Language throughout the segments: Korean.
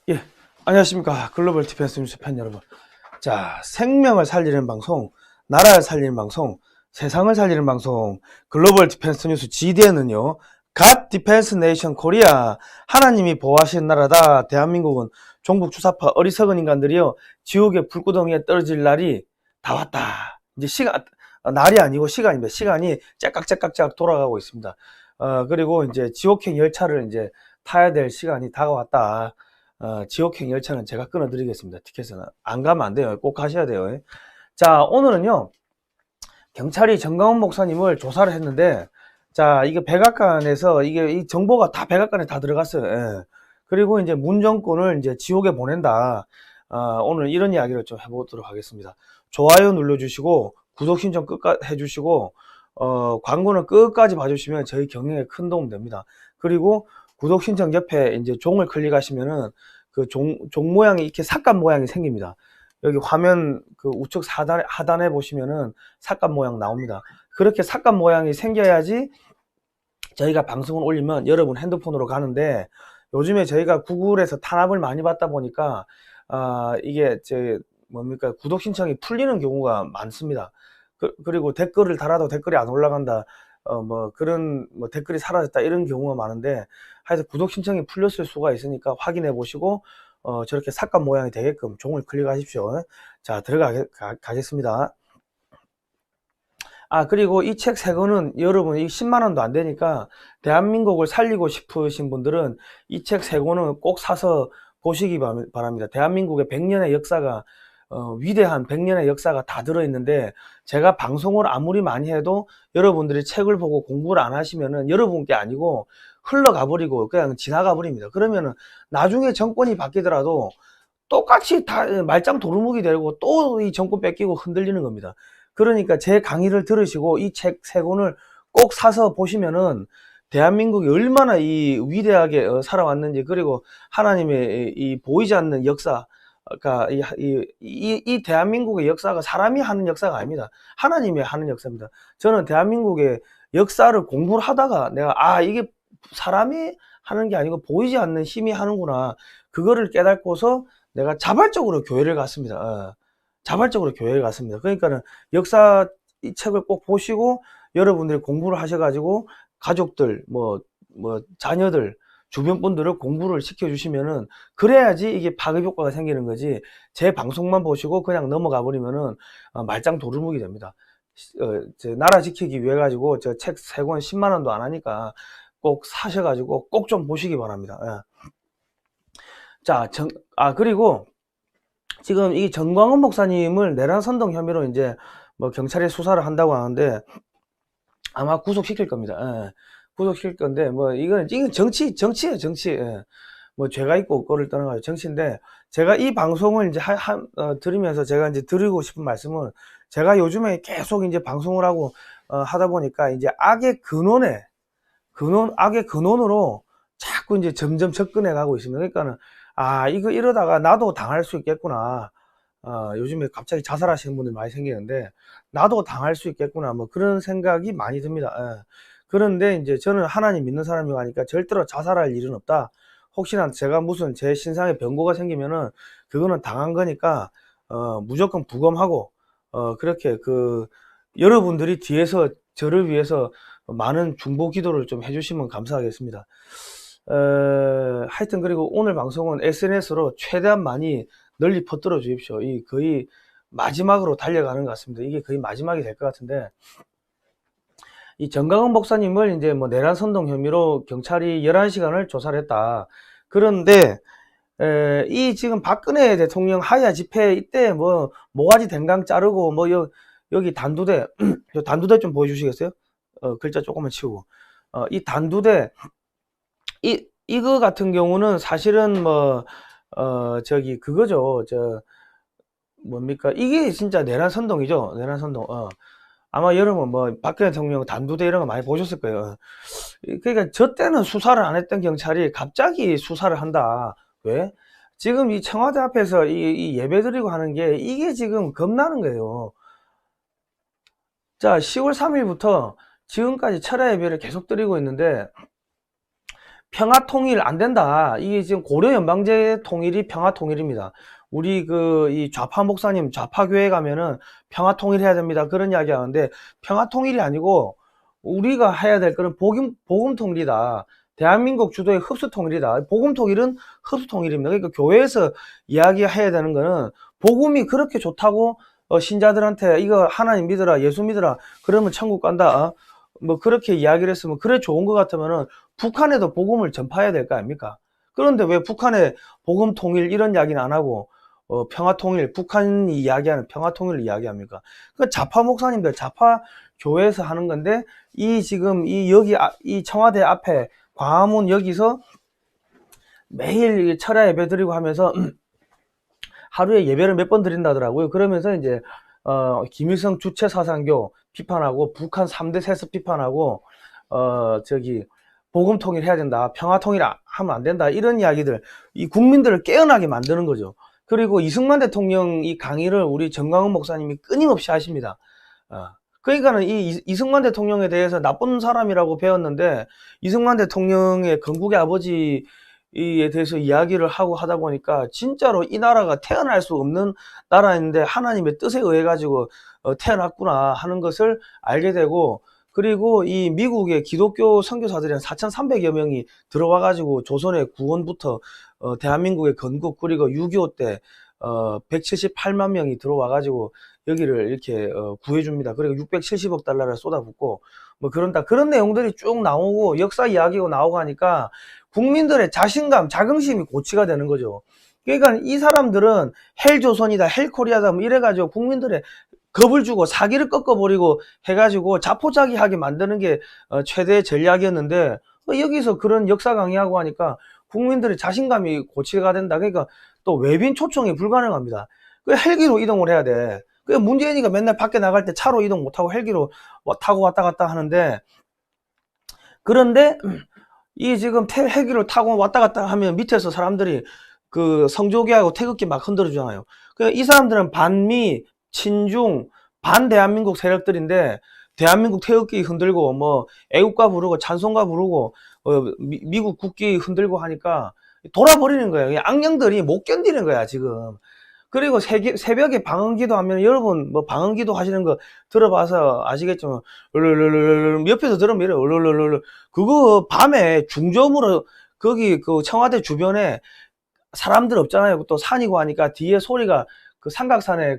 예, 안녕하십니까. 글로벌 디펜스 뉴스 팬 여러분. 자, 생명을 살리는 방송, 나라를 살리는 방송, 세상을 살리는 방송, 글로벌 디펜스 뉴스 GDN은요, 갓 디펜스 네이션 코리아, 하나님이 보호하시는 나라다. 대한민국은 종북 주사파 어리석은 인간들이요, 지옥의 불구덩이에 떨어질 날이 다 왔다. 이제 날이 아니고 시간입니다. 시간이 째깍째깍 돌아가고 있습니다. 그리고 이제 지옥행 열차를 이제 타야 될 시간이 다가왔다. 지옥행 열차는 제가 끊어드리겠습니다. 티켓은 안 가면 안 돼요. 꼭 가셔야 돼요. 자, 오늘은요, 경찰이 정강훈 목사님을 조사를 했는데, 자, 이게 백악관에서 이게 이 정보가 다 백악관에 다 들어갔어요. 예. 그리고 이제 문정권을 이제 지옥에 보낸다. 오늘 이런 이야기를 좀 해보도록 하겠습니다. 좋아요 눌러주시고 구독 신청 끝까지 해주시고 광고는 끝까지 봐주시면 저희 경영에 큰 도움 됩니다. 그리고 구독 신청 옆에 이제 종을 클릭하시면은 그 종 모양이 이렇게 삭감 모양이 생깁니다. 여기 화면 그 우측 하단에 보시면은 삭감 모양 나옵니다. 그렇게 삭감 모양이 생겨야지 저희가 방송을 올리면 여러분 핸드폰으로 가는데, 요즘에 저희가 구글에서 탄압을 많이 받다 보니까 이게 뭡니까, 구독 신청이 풀리는 경우가 많습니다. 그리고 댓글을 달아도 댓글이 안 올라간다, 그런 댓글이 사라졌다, 이런 경우가 많은데, 하여튼 구독 신청이 풀렸을 수가 있으니까 확인해 보시고 저렇게 삭감 모양이 되게끔 종을 클릭하십시오. 자, 들어가겠습니다. 그리고 이 책 세 권은 여러분 이 10만 원도 안 되니까 대한민국을 살리고 싶으신 분들은 이 책 세 권은 꼭 사서 보시기 바랍니다. 대한민국의 100년의 역사가 위대한 100년의 역사가 다 들어있는데, 제가 방송을 아무리 많이 해도 여러분들이 책을 보고 공부를 안 하시면은 여러분께 아니고 흘러가 버리고 그냥 지나가 버립니다. 그러면은 나중에 정권이 바뀌더라도 똑같이 다 말짱 도루묵이 되고 또 이 정권 뺏기고 흔들리는 겁니다. 그러니까 제 강의를 들으시고 이 책 세 권을 꼭 사서 보시면은 대한민국이 얼마나 이 위대하게 살아왔는지, 그리고 하나님의 이 보이지 않는 역사, 그러니까 이 대한민국의 역사가 사람이 하는 역사가 아닙니다. 하나님이 하는 역사입니다. 저는 대한민국의 역사를 공부를 하다가 내가 이게 사람이 하는 게 아니고 보이지 않는 힘이 하는구나, 그거를 깨닫고서 내가 자발적으로 교회를 갔습니다. 자발적으로 교회를 갔습니다. 그러니까는 역사 이 책을 꼭 보시고 여러분들이 공부를 하셔가지고 가족들, 자녀들, 주변 분들을 공부를 시켜주시면은, 그래야지 이게 파급 효과가 생기는 거지, 제 방송만 보시고 그냥 넘어가 버리면은 말짱 도루묵이 됩니다. 나라 지키기 위해 가지고 저 책 세 권 10만 원도 안 하니까 꼭 사셔가지고 꼭 좀 보시기 바랍니다. 자, 그리고 지금 이 정광훈 목사님을 내란 선동 혐의로 이제 경찰이 수사를 한다고 하는데 아마 구속시킬 겁니다. 구속시킬 건데 이건 정치예요, 정치. 죄가 있고 없고를 떠나가지고 정치인데, 제가 이 방송을 이제 들으면서 제가 이제 드리고 싶은 말씀은, 제가 요즘에 계속 이제 방송을 하고 하다 보니까 이제 악의 근원으로 자꾸 이제 점점 접근해 가고 있습니다. 그러니까는 이거 이러다가 나도 당할 수 있겠구나. 요즘에 갑자기 자살하시는 분들 많이 생기는데 나도 당할 수 있겠구나, 그런 생각이 많이 듭니다. 그런데 이제 저는 하나님 믿는 사람이고 하니까 절대로 자살할 일은 없다. 혹시나 제가 무슨 제 신상에 변고가 생기면은 그거는 당한 거니까 무조건 부검하고 그렇게 여러분들이 뒤에서 저를 위해서 많은 중보 기도를 좀 해주시면 감사하겠습니다. 하여튼 그리고 오늘 방송은 SNS로 최대한 많이 널리 퍼뜨려 주십시오. 거의 마지막으로 달려가는 것 같습니다. 이게 거의 마지막이 될 것 같은데, 이 정강훈 목사님을 이제 내란 선동 혐의로 경찰이 11시간을 조사를 했다. 그런데 이 지금 박근혜 대통령 하야 집회 이때 모가지 댕강 자르고 여기 단두대 단두대 좀 보여주시겠어요? 글자 조금만 치우고 이 단두대, 이거 같은 경우는 사실은 그거죠. 뭡니까? 이게 진짜 내란 선동이죠. 내란 선동. 아마 여러분 박근혜 대통령 단두대 이런 거 많이 보셨을 거예요. 그러니까 저 때는 수사를 안 했던 경찰이 갑자기 수사를 한다. 왜? 지금 이 청와대 앞에서 이 예배 드리고 하는 게 이게 지금 겁나는 거예요. 자, 10월 3일부터 지금까지 철야 예배를 계속 드리고 있는데 평화 통일 안 된다. 이게 지금 고려 연방제 통일이 평화 통일입니다. 우리 이 좌파 목사님 좌파 교회 가면은 평화 통일해야 됩니다. 그런 이야기 하는데 평화 통일이 아니고 우리가 해야 될 거는 복음 통일이다. 대한민국 주도의 흡수 통일이다. 복음 통일은 흡수 통일입니다. 그러니까 교회에서 이야기해야 되는 거는 복음이 그렇게 좋다고 신자들한테 이거 하나님 믿어라, 예수 믿어라, 그러면 천국 간다. 뭐 그렇게 이야기를 했으면 그래 좋은 것 같으면은 북한에도 복음을 전파해야 될 거 아닙니까? 그런데 왜 북한에 복음 통일 이런 이야기는 안 하고 평화 통일, 북한이 이야기하는 평화 통일을 이야기합니까? 그 좌파 목사님들, 좌파 교회에서 하는 건데 지금 이 청와대 앞에 광화문 여기서 매일 철야 예배 드리고 하면서 하루에 예배를 몇 번 드린다더라고요. 그러면서 이제 김일성 주체 사상교 비판하고 북한 3대 세습 비판하고 복음 통일 해야 된다. 평화 통일 하면 안 된다. 이런 이야기들 이 국민들을 깨어나게 만드는 거죠. 그리고 이승만 대통령 이 강의를 우리 정광훈 목사님이 끊임없이 하십니다. 그러니까는 이승만 대통령에 대해서 나쁜 사람이라고 배웠는데 이승만 대통령의 건국의 아버지에 대해서 이야기를 하고 하다 보니까 진짜로 이 나라가 태어날 수 없는 나라인데 하나님의 뜻에 의해 가지고 태어났구나 하는 것을 알게 되고, 그리고 이 미국의 기독교 선교사들이 한 4,300여 명이 들어와 가지고 조선의 구원부터 대한민국의 건국, 그리고 6.25 때 178만 명이 들어와 가지고 여기를 이렇게 구해줍니다. 그리고 670억 달러를 쏟아붓고 뭐 그런 내용들이 쭉 나오고 역사 이야기가 나오고 하니까 국민들의 자신감, 자긍심이 고취가 되는 거죠. 그러니까 이 사람들은 헬조선이다, 헬코리아다 뭐 이래가지고 국민들의 겁을 주고 사기를 꺾어버리고 해가지고 자포자기하게 만드는 게 최대의 전략이었는데 여기서 그런 역사 강의하고 하니까 국민들의 자신감이 고취가 된다. 그러니까 또 외빈 초청이 불가능합니다. 그 헬기로 이동을 해야 돼. 그 문재인이가 맨날 밖에 나갈 때 차로 이동 못하고 헬기로 타고 왔다 갔다 하는데, 그런데 이 지금 헬기를 타고 왔다 갔다 하면 밑에서 사람들이 그 성조기하고 태극기 막 흔들어 주잖아요. 이 사람들은 반미, 친중, 반 대한민국 세력들인데 대한민국 태극기 흔들고 뭐 애국가 부르고 찬송가 부르고 미국 국기 흔들고 하니까 돌아버리는 거예요. 악령들이 못 견디는 거야 지금. 그리고 새벽에 방언기도 하면, 여러분 뭐 방언기도 하시는 거 들어봐서 아시겠지만 옆에서 들으면 이래 그거 밤에 중저음으로 거기 그 청와대 주변에 사람들 없잖아요. 또 산이고 하니까 뒤에 소리가 그 삼각산에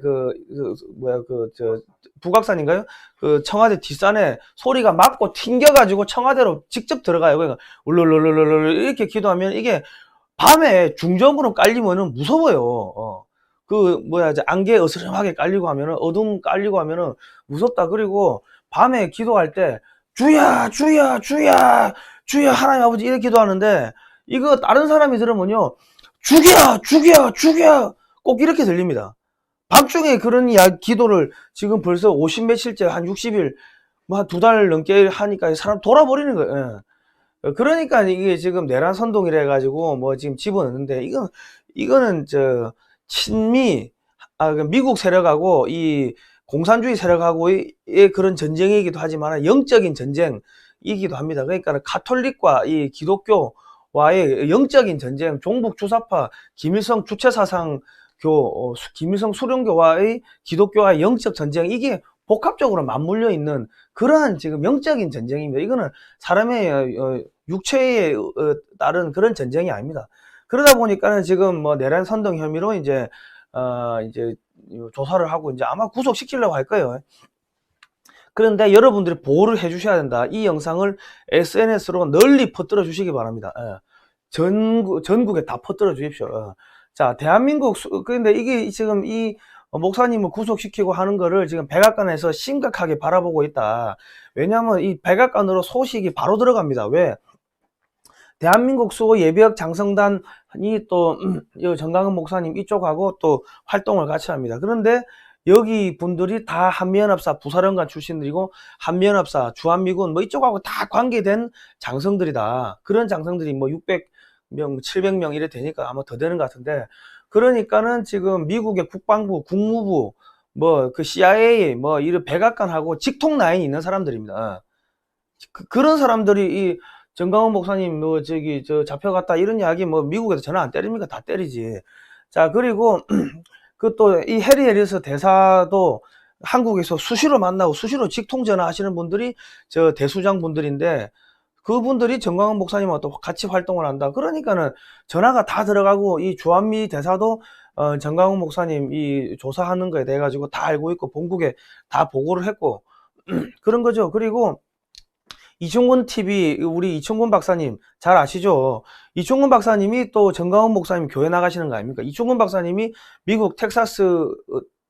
북악산인가요? 그 청와대 뒷산에 소리가 막고 튕겨가지고 청와대로 직접 들어가요. 그러니까 울룰룰룰룰 이렇게 기도하면 이게 밤에 중저음으로 깔리면은 무서워요. 안개 어스름하게 깔리고 하면은, 어둠 깔리고 하면은 무섭다. 그리고 밤에 기도할 때 주야 주야 주야 주야 하나님 아버지 이렇게 기도하는데 이거 다른 사람이 들으면요 죽여 죽여 죽여 꼭 이렇게 들립니다. 밤중에 그런 기도를 지금 벌써 50 며칠째 한 60일 뭐 한 2달 넘게 하니까 사람 돌아버리는 거예요. 그러니까 이게 지금 내란 선동이라 해가지고 뭐 지금 집어넣는데 이거는 친미, 미국 세력하고 이 공산주의 세력하고의 그런 전쟁이기도 하지만 영적인 전쟁이기도 합니다. 그러니까 가톨릭과 이 기독교와의 영적인 전쟁, 종북 주사파, 김일성 주체사상교, 김일성 수령교와의 기독교와의 영적 전쟁, 이게 복합적으로 맞물려 있는 그러한 지금 영적인 전쟁입니다. 이거는 사람의 육체에 따른 그런 전쟁이 아닙니다. 그러다 보니까는 지금 뭐 내란 선동 혐의로 이제 조사를 하고 이제 아마 구속시키려고 할 거예요. 그런데 여러분들이 보호를 해 주셔야 된다. 이 영상을 SNS로 널리 퍼뜨려 주시기 바랍니다. 전국에 다 퍼뜨려 주십시오. 자, 대한민국, 그런데 이게 지금 이 목사님을 구속시키고 하는 거를 지금 백악관에서 심각하게 바라보고 있다. 왜냐하면 이 백악관으로 소식이 바로 들어갑니다. 왜? 대한민국 수호 예비역 장성단이 또 정강은 목사님 이쪽하고 또 활동을 같이 합니다. 그런데 여기 분들이 다 한미연합사 부사령관 출신들이고 한미연합사 주한미군 뭐 이쪽하고 다 관계된 장성들이다. 그런 장성들이 뭐 600명, 700명 이래 되니까 아마 더 되는 것 같은데, 그러니까는 지금 미국의 국방부, 국무부, 뭐 그 CIA, 뭐 이런 백악관하고 직통 라인이 있는 사람들입니다. 그런 사람들이 정강훈 목사님 뭐 저기 저 잡혀갔다 이런 이야기 뭐 미국에서 전화 안 때립니까? 다 때리지. 자, 그리고 그 또 이 해리 해리스 대사도 한국에서 수시로 만나고 수시로 직통 전화하시는 분들이 저 대수장 분들인데, 그분들이 정광훈 목사님하고 또 같이 활동을 한다. 그러니까는 전화가 다 들어가고, 이 주한미 대사도 정광훈 목사님 이 조사하는 거에 대해 가지고 다 알고 있고 본국에 다 보고를 했고 그런 거죠. 그리고 이충근 TV 우리 이충근 박사님 잘 아시죠? 이충근 박사님이 또 정광훈 목사님 교회 나가시는 거 아닙니까? 이충근 박사님이 미국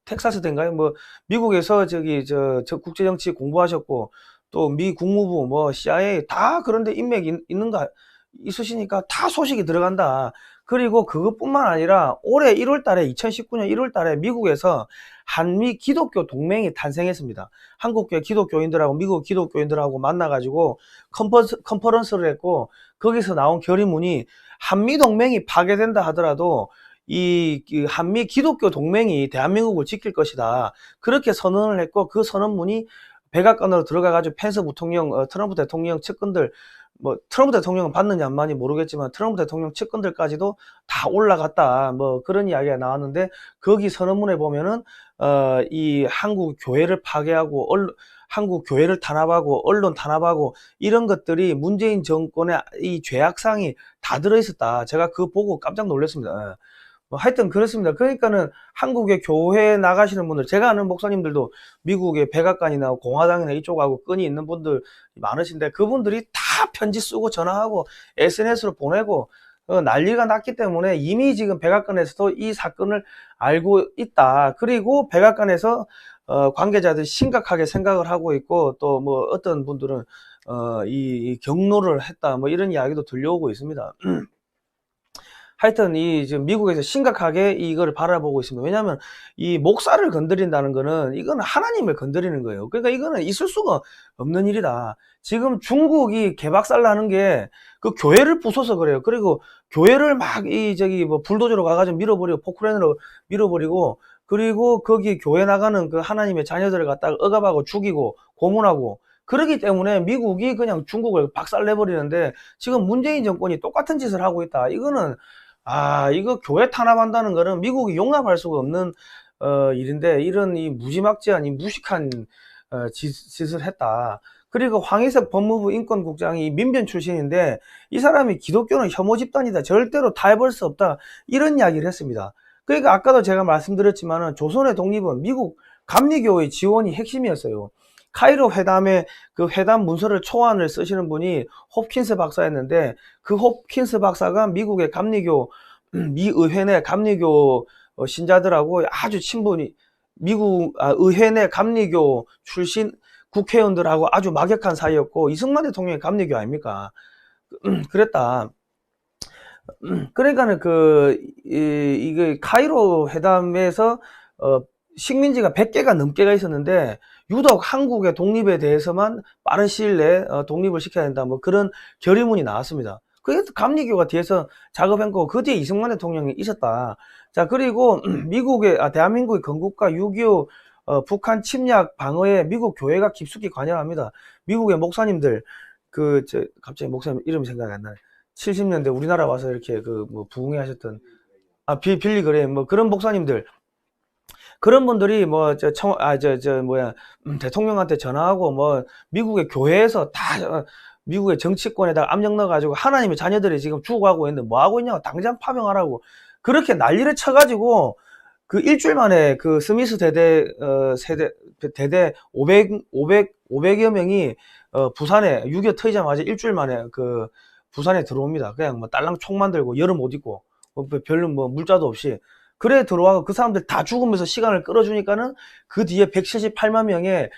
텍사스대인가요? 뭐 미국에서 저기 저 국제정치 공부하셨고, 또 미 국무부 뭐 CIA 다 그런데 인맥이 있는 거 있으시니까 다 소식이 들어간다. 그리고 그것뿐만 아니라 올해 1월 달에 2019년 1월 달에 미국에서 한미 기독교 동맹이 탄생했습니다. 한국계 기독교인들하고 미국 기독교인들하고 만나가지고 컨퍼런스를 했고, 거기서 나온 결의문이 한미 동맹이 파괴된다 하더라도 이 한미 기독교 동맹이 대한민국을 지킬 것이다. 그렇게 선언을 했고, 그 선언문이 백악관으로 들어가가지고 펜스 부통령, 트럼프 대통령 측근들, 뭐 트럼프 대통령은 받느냐 안 받는지 모르겠지만 트럼프 대통령 측근들까지도 다 올라갔다. 뭐 그런 이야기가 나왔는데, 거기 선언문에 보면은 이 한국 교회를 파괴하고 한국 교회를 탄압하고 언론 탄압하고 이런 것들이 문재인 정권의 이 죄악상이 다 들어있었다. 제가 그거 보고 깜짝 놀랐습니다. 뭐 하여튼 그렇습니다. 그러니까는 한국의 교회 나가시는 분들, 제가 아는 목사님들도 미국의 백악관이나 공화당이나 이쪽하고 끈이 있는 분들 많으신데, 그분들이 다 편지 쓰고 전화하고 SNS로 보내고 난리가 났기 때문에 이미 지금 백악관에서도 이 사건을 알고 있다. 그리고 백악관에서 관계자들이 심각하게 생각을 하고 있고, 또 뭐 어떤 분들은 이 경로를 했다 뭐 이런 이야기도 들려오고 있습니다. 하여튼 이 지금 미국에서 심각하게 이거를 바라보고 있습니다. 왜냐하면 이 목사를 건드린다는 거는 이거는 하나님을 건드리는 거예요. 그러니까 이거는 있을 수가 없는 일이다. 지금 중국이 개박살 나는 게 그 교회를 부숴서 그래요. 그리고 교회를 막 이 저기 뭐 불도저로 가가지고 밀어버리고 포크레인으로 밀어버리고, 그리고 거기 교회 나가는 그 하나님의 자녀들을 갖다가 억압하고 죽이고 고문하고, 그러기 때문에 미국이 그냥 중국을 박살내버리는데, 지금 문재인 정권이 똑같은 짓을 하고 있다. 이거는 이거 교회 탄압한다는 거는 미국이 용납할 수가 없는 일인데, 이런 이 무지막지한 이 무식한 짓을 했다. 그리고 황희석 법무부 인권국장이 민변 출신인데, 이 사람이 기독교는 혐오 집단이다, 절대로 타협할 수 없다, 이런 이야기를 했습니다. 그러니까 아까도 제가 말씀드렸지만은 조선의 독립은 미국 감리교의 지원이 핵심이었어요. 카이로 회담에 그 회담 문서를 초안을 쓰시는 분이 홉킨스 박사였는데, 그 홉킨스 박사가 미국의 감리교 미 의회 내 감리교 신자들하고 아주 친분이, 미국 의회 내 감리교 출신 국회의원들하고 아주 막역한 사이였고, 이승만 대통령이 감리교 아닙니까? 그랬다. 그러니까는 이게 카이로 회담에서 식민지가 100개가 넘게가 있었는데, 유독 한국의 독립에 대해서만 빠른 시일 내에 독립을 시켜야 된다, 뭐 그런 결의문이 나왔습니다. 그래서 감리교가 뒤에서 작업한 거고, 그 뒤에 이승만 대통령이 있었다. 자, 그리고 대한민국의 건국과 6.25 북한 침략 방어에 미국 교회가 깊숙이 관여합니다. 미국의 목사님들, 갑자기 목사님 이름이 생각이 안 나네. 70년대 우리나라 와서 이렇게 뭐 부흥회 하셨던 빌리 그레임, 뭐 그런 목사님들, 그런 분들이 뭐 대통령한테 전화하고 뭐 미국의 교회에서 다 미국의 정치권에다가 압력 넣어가지고 하나님의 자녀들이 지금 죽어가고 있는데 뭐 하고 있냐고, 당장 파병하라고 그렇게 난리를 쳐가지고, 그 일주일 만에 그 스미스 대대 500여 명이 부산에 6.25 터지자마자 일주일 만에 그 부산에 들어옵니다. 그냥 뭐 딸랑 총 만들고 여름 옷 입고 별로 뭐 물자도 없이 그래 들어와서 그 사람들 다 죽으면서 시간을 끌어주니까는 그 뒤에 178만 명의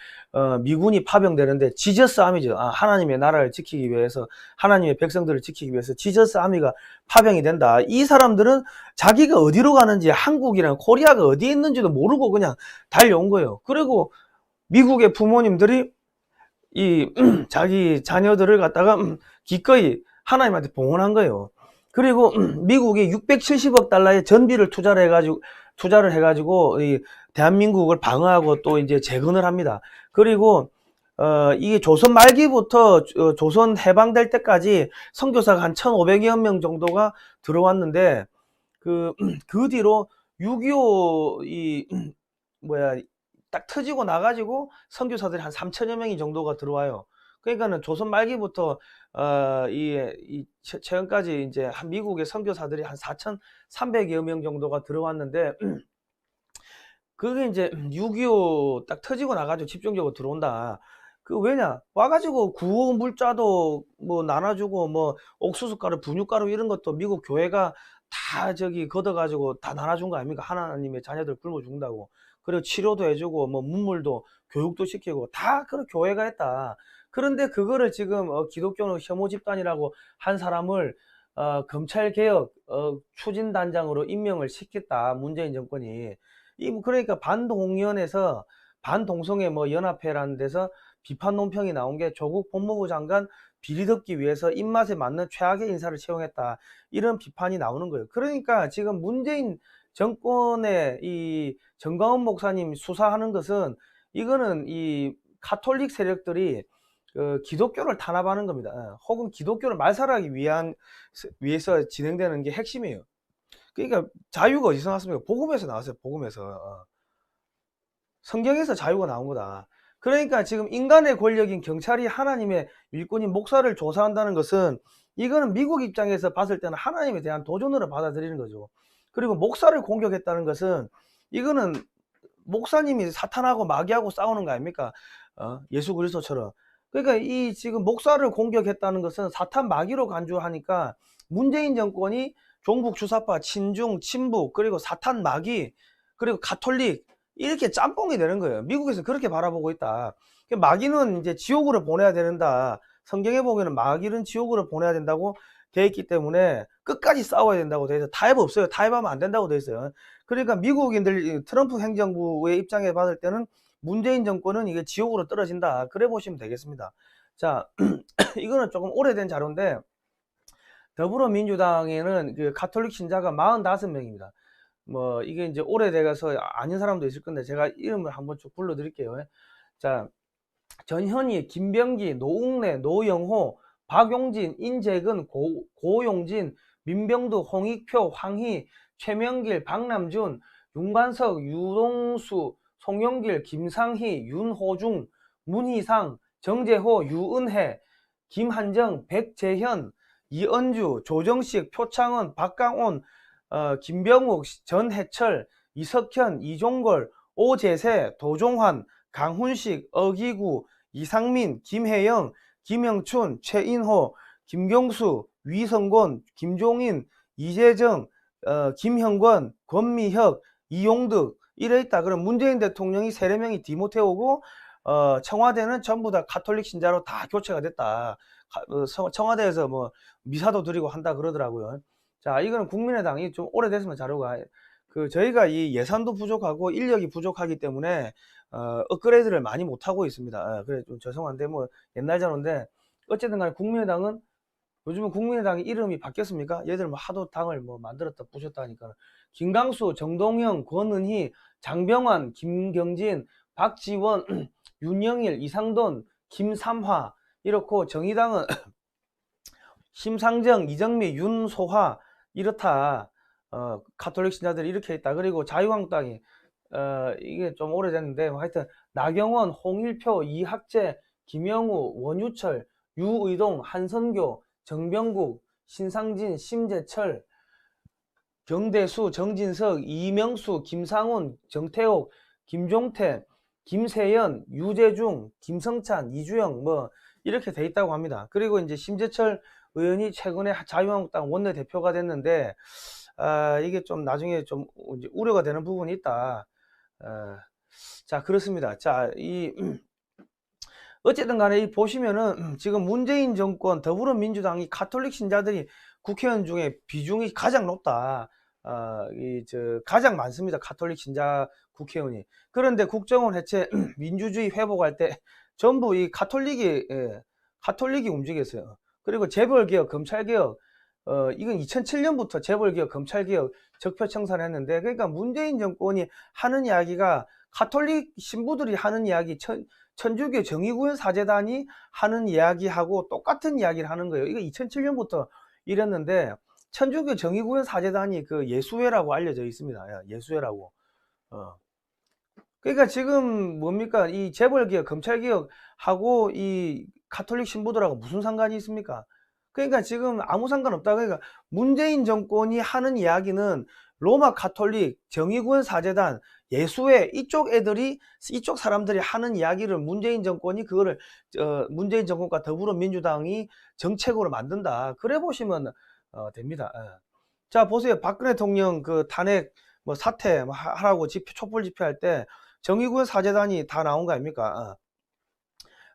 미군이 파병되는데, 지저스 아미죠. 하나님의 나라를 지키기 위해서, 하나님의 백성들을 지키기 위해서 지저스 아미가 파병이 된다. 이 사람들은 자기가 어디로 가는지, 한국이랑 코리아가 어디에 있는지도 모르고 그냥 달려온 거예요. 그리고 미국의 부모님들이 이 자기 자녀들을 갖다가 기꺼이 하나님한테 봉헌한 거예요. 그리고 미국이 670억 달러의 전비를 투자를 해가지고 이 대한민국을 방어하고 또 이제 재건을 합니다. 그리고 이게 조선 말기부터 조선 해방될 때까지 선교사가 한 1,500여 명 정도가 들어왔는데, 그 뒤로 6.25 딱 터지고 나가지고 선교사들이 한 3천여 명이 정도가 들어와요. 그러니까는 조선 말기부터 최근까지 이제 미국의 선교사들이 한 4,300여 명 정도가 들어왔는데, 그게 이제 6.25 딱 터지고 나가지고 집중적으로 들어온다. 왜냐? 와가지고 구호 물자도 뭐 나눠주고, 뭐 옥수수가루, 분유가루 이런 것도 미국 교회가 다 걷어가지고 다 나눠준 거 아닙니까? 하나님의 자녀들 굶어 죽는다고. 그리고 치료도 해주고, 뭐 문물도 교육도 시키고 다 그런 교회가 했다. 그런데 그거를 지금 기독교는 혐오 집단이라고 한 사람을 검찰개혁 추진단장으로 임명을 시켰다. 문재인 정권이. 그러니까 반동위원회에서 반동성애 뭐 연합회라는 데서 비판 논평이 나온 게 조국 법무부 장관 비리 덮기 위해서 입맛에 맞는 최악의 인사를 채용했다. 이런 비판이 나오는 거예요. 그러니까 지금 문재인 정권의 이 정광훈 목사님 수사하는 것은, 이거는 이 가톨릭 세력들이 기독교를 탄압하는 겁니다. 혹은 기독교를 말살하기 위해서 진행되는 게 핵심이에요. 그러니까 자유가 어디서 나왔습니까? 복음에서 나왔어요. 복음에서. 성경에서 자유가 나온 거다. 그러니까 지금 인간의 권력인 경찰이 하나님의 일꾼인 목사를 조사한다는 것은, 이거는 미국 입장에서 봤을 때는 하나님에 대한 도전으로 받아들이는 거죠. 그리고 목사를 공격했다는 것은, 이거는 목사님이 사탄하고 마귀하고 싸우는 거 아닙니까? 예수 그리스도처럼. 그러니까 이 지금 목사를 공격했다는 것은 사탄 마귀로 간주하니까, 문재인 정권이 종북 주사파, 친중, 친북, 그리고 사탄 마귀, 그리고 가톨릭, 이렇게 짬뽕이 되는 거예요. 미국에서 그렇게 바라보고 있다. 마귀는 이제 지옥으로 보내야 된다. 성경에 보면은 마귀는 지옥으로 보내야 된다고 돼 있기 때문에 끝까지 싸워야 된다고 돼 있어요. 타협 없어요. 타협하면 안 된다고 돼 있어요. 그러니까 미국인들, 트럼프 행정부의 입장에 봤을 때는 문재인 정권은 이게 지옥으로 떨어진다. 그래 보시면 되겠습니다. 자, 이거는 조금 오래된 자료인데, 더불어민주당에는 그 가톨릭 신자가 45명입니다. 뭐 이게 이제 오래돼서 아는 사람도 있을 건데 제가 이름을 한번 쭉 불러드릴게요. 자, 전현희, 김병기, 노웅래, 노영호, 박용진, 인재근, 고용진, 민병두, 홍익표, 황희, 최명길, 박남준, 윤관석, 유동수, 송영길, 김상희, 윤호중, 문희상, 정재호, 유은혜, 김한정, 백재현, 이은주, 조정식, 표창원, 박강온, 김병욱, 전해철, 이석현, 이종걸, 오재세, 도종환, 강훈식, 어기구, 이상민, 김혜영, 김영춘, 최인호, 김경수, 위성곤, 김종인, 이재정, 김형권, 권미혁, 이용득, 이래 있다. 그럼 문재인 대통령이 3명이 디모테오고, 청와대는 전부 다 가톨릭 신자로 다 교체가 됐다. 청와대에서 뭐 미사도 드리고 한다 그러더라고요. 자, 이거는 국민의당이 좀 오래됐으면 자료가, 저희가 이 예산도 부족하고 인력이 부족하기 때문에 업그레이드를 많이 못하고 있습니다. 그래 좀 죄송한데 뭐 옛날 자료인데, 어쨌든 간에 국민의당은, 요즘은 국민의당이 이름이 바뀌었습니까? 얘들 뭐 하도 당을 뭐 만들었다 부셨다 하니까. 김강수, 정동영, 권은희, 장병환, 김경진, 박지원, 윤영일, 이상돈, 김삼화, 이렇고, 정의당은 심상정, 이정미, 윤소화, 이렇다. 가톨릭 신자들이 이렇게 있다. 그리고 자유한국당이, 이게 좀 오래됐는데, 하여튼, 나경원, 홍일표, 이학재, 김영우, 원유철, 유의동, 한선교, 정병국, 신상진, 심재철, 경대수, 정진석, 이명수, 김상훈, 정태옥, 김종태, 김세연, 유재중, 김성찬, 이주영, 뭐 이렇게 돼 있다고 합니다. 그리고 이제 심재철 의원이 최근에 자유한국당 원내대표가 됐는데, 이게 좀 나중에 좀 이제 우려가 되는 부분이 있다. 자, 그렇습니다. 자, 어쨌든 간에 보시면은 지금 문재인 정권, 더불어민주당이 가톨릭 신자들이 국회의원 중에 비중이 가장 높다. 가장 많습니다. 가톨릭 신자 국회의원이. 그런데 국정원 해체, 민주주의 회복할 때 전부 이 가톨릭이 움직였어요. 그리고 재벌개혁, 검찰개혁, 이건 2007년부터 재벌개혁, 검찰개혁 적폐청산을 했는데, 그러니까 문재인 정권이 하는 이야기가 가톨릭 신부들이 하는 이야기, 천주교 정의구현 사제단이 하는 이야기하고 똑같은 이야기를 하는 거예요. 이거 2007년부터 이랬는데, 천주교 정의구현 사제단이 그 예수회라고 알려져 있습니다. 예수회라고. 그러니까 지금 뭡니까? 이 재벌개혁, 검찰개혁하고 이 가톨릭 신부들하고 무슨 상관이 있습니까? 그러니까 지금 아무 상관없다. 그러니까 문재인 정권이 하는 이야기는 로마 가톨릭, 정의구현 사제단, 예수회 이쪽 애들이, 이쪽 사람들이 하는 이야기를 문재인 정권이 그거를 문재인 정권과 더불어민주당이 정책으로 만든다. 그래 보시면 됩니다. 자, 보세요. 박근혜 대통령 그 탄핵 뭐 사퇴 뭐 하라고 촛불 집회할 때 정의구현 사제단이 다 나온 거 아닙니까?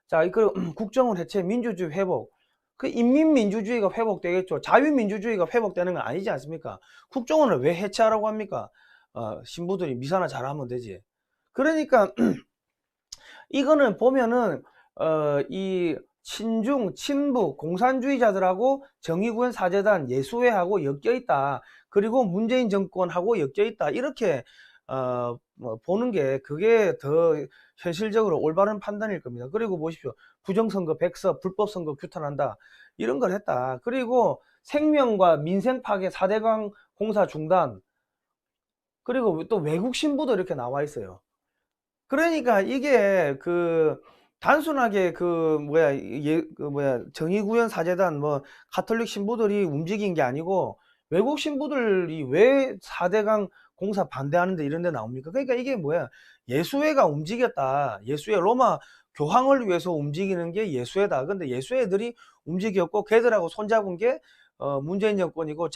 자, 그 국정원 해체, 민주주의 회복. 그 인민민주주의가 회복되겠죠. 자유민주주의가 회복되는 건 아니지 않습니까? 국정원을 왜 해체하라고 합니까? 신부들이 미사나 잘하면 되지. 그러니까 이거는 보면은 이 친중, 친북, 공산주의자들하고 정의구현 사제단, 예수회하고 엮여있다. 그리고 문재인 정권하고 엮여있다. 이렇게 뭐 보는 게 그게 더 현실적으로 올바른 판단일 겁니다. 그리고 보십시오. 부정선거, 백서, 불법선거 규탄한다. 이런 걸 했다. 그리고 생명과 민생 파괴, 4대강 공사 중단. 그리고 또 외국 신부도 이렇게 나와 있어요. 그러니까 이게 그 단순하게 그 정의구현 사제단 뭐 가톨릭 신부들이 움직인 게 아니고 외국 신부들이 왜 4대강 공사 반대하는데 이런 데 나옵니까? 그러니까 이게 뭐야? 예수회가 움직였다. 예수회, 로마 교황을 위해서 움직이는 게 예수회다. 근데 예수회들이 움직였고 걔들하고 손잡은 게 문재인 정권이고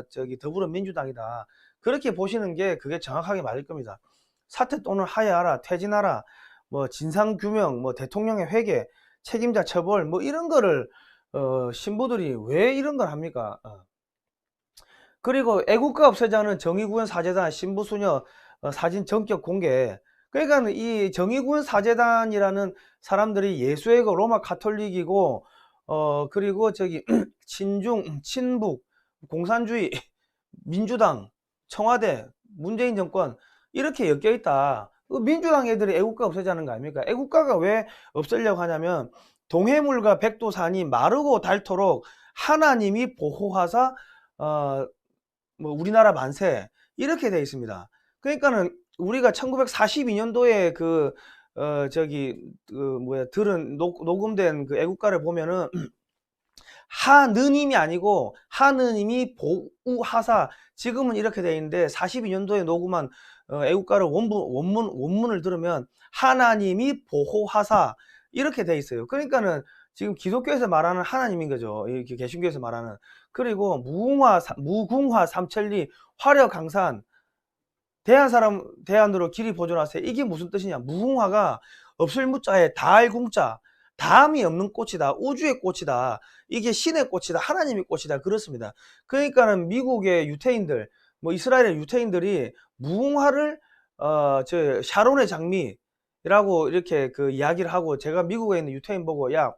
저기 더불어민주당이다. 그렇게 보시는 게 그게 정확하게 맞을 겁니다. 사퇴 또는 하야하라, 퇴진하라, 뭐 진상규명, 뭐 대통령의 회계, 책임자 처벌, 뭐 이런 거를 신부들이 왜 이런 걸 합니까? 그리고 애국가 없애자는 정의구현 사제단 신부수녀 사진 전격 공개. 그러니까 이 정의구현 사제단이라는 사람들이 예수회고 로마 가톨릭이고 그리고 저기 친중, 친북, 공산주의, 민주당, 청와대, 문재인 정권 이렇게 엮여 있다. 민주당 애들이 애국가 없애자는 거 아닙니까? 애국가가 왜 없애려고 하냐면 동해물과 백두산이 마르고 닳도록 하나님이 보호하사 뭐 우리나라 만세 이렇게 되어 있습니다. 그러니까는 우리가 1942년도에 그 들은 녹음된 그 애국가를 보면은 하느님이 아니고 하느님이 보호하사 지금은 이렇게 되어 있는데 42년도에 녹음한 애국가를 원문을 들으면 하나님이 보호하사 이렇게 되어 있어요. 그러니까는 지금 기독교에서 말하는 하나님인 거죠. 이렇게 개신교에서 말하는. 그리고 무궁화 삼천리 화려강산 대안으로 길이 보존하세요. 이게 무슨 뜻이냐? 무궁화가 없을 무자에 다알궁자, 다음이 없는 꽃이다. 우주의 꽃이다. 이게 신의 꽃이다. 하나님의 꽃이다. 그렇습니다. 그러니까는 미국의 유태인들, 뭐 이스라엘의 유태인들이 무궁화를 저 샤론의 장미라고 이렇게 그 이야기를 하고 제가 미국에 있는 유태인 보고 야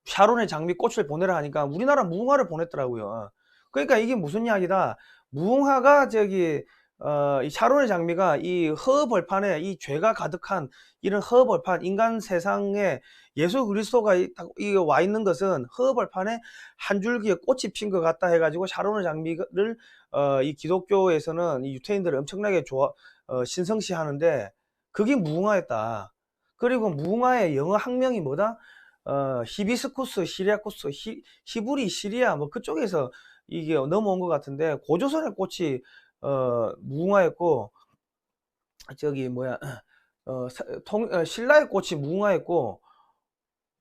샤론의 장미 꽃을 보내라 하니까 우리나라 무궁화를 보냈더라고요. 그러니까 이게 무슨 이야기다. 무궁화가 저기 이 샤론의 장미가 이 허벌판에 이 죄가 가득한 이런 허벌판 인간 세상에 예수 그리스도가 와 있는 것은 허벌판에 한 줄기의 꽃이 핀 것 같다 해가지고 샤론의 장미를 이 기독교에서는 이 유태인들을 엄청나게 신성시 하는데 그게 무궁화였다. 그리고 무궁화의 영어 학명이 뭐다? 히비스쿠스, 시리아쿠스, 히브리, 시리아 뭐 그쪽에서 이게 넘어온 것 같은데 고조선의 꽃이 무궁화였고 저기 뭐야 신라의 꽃이 무궁화였고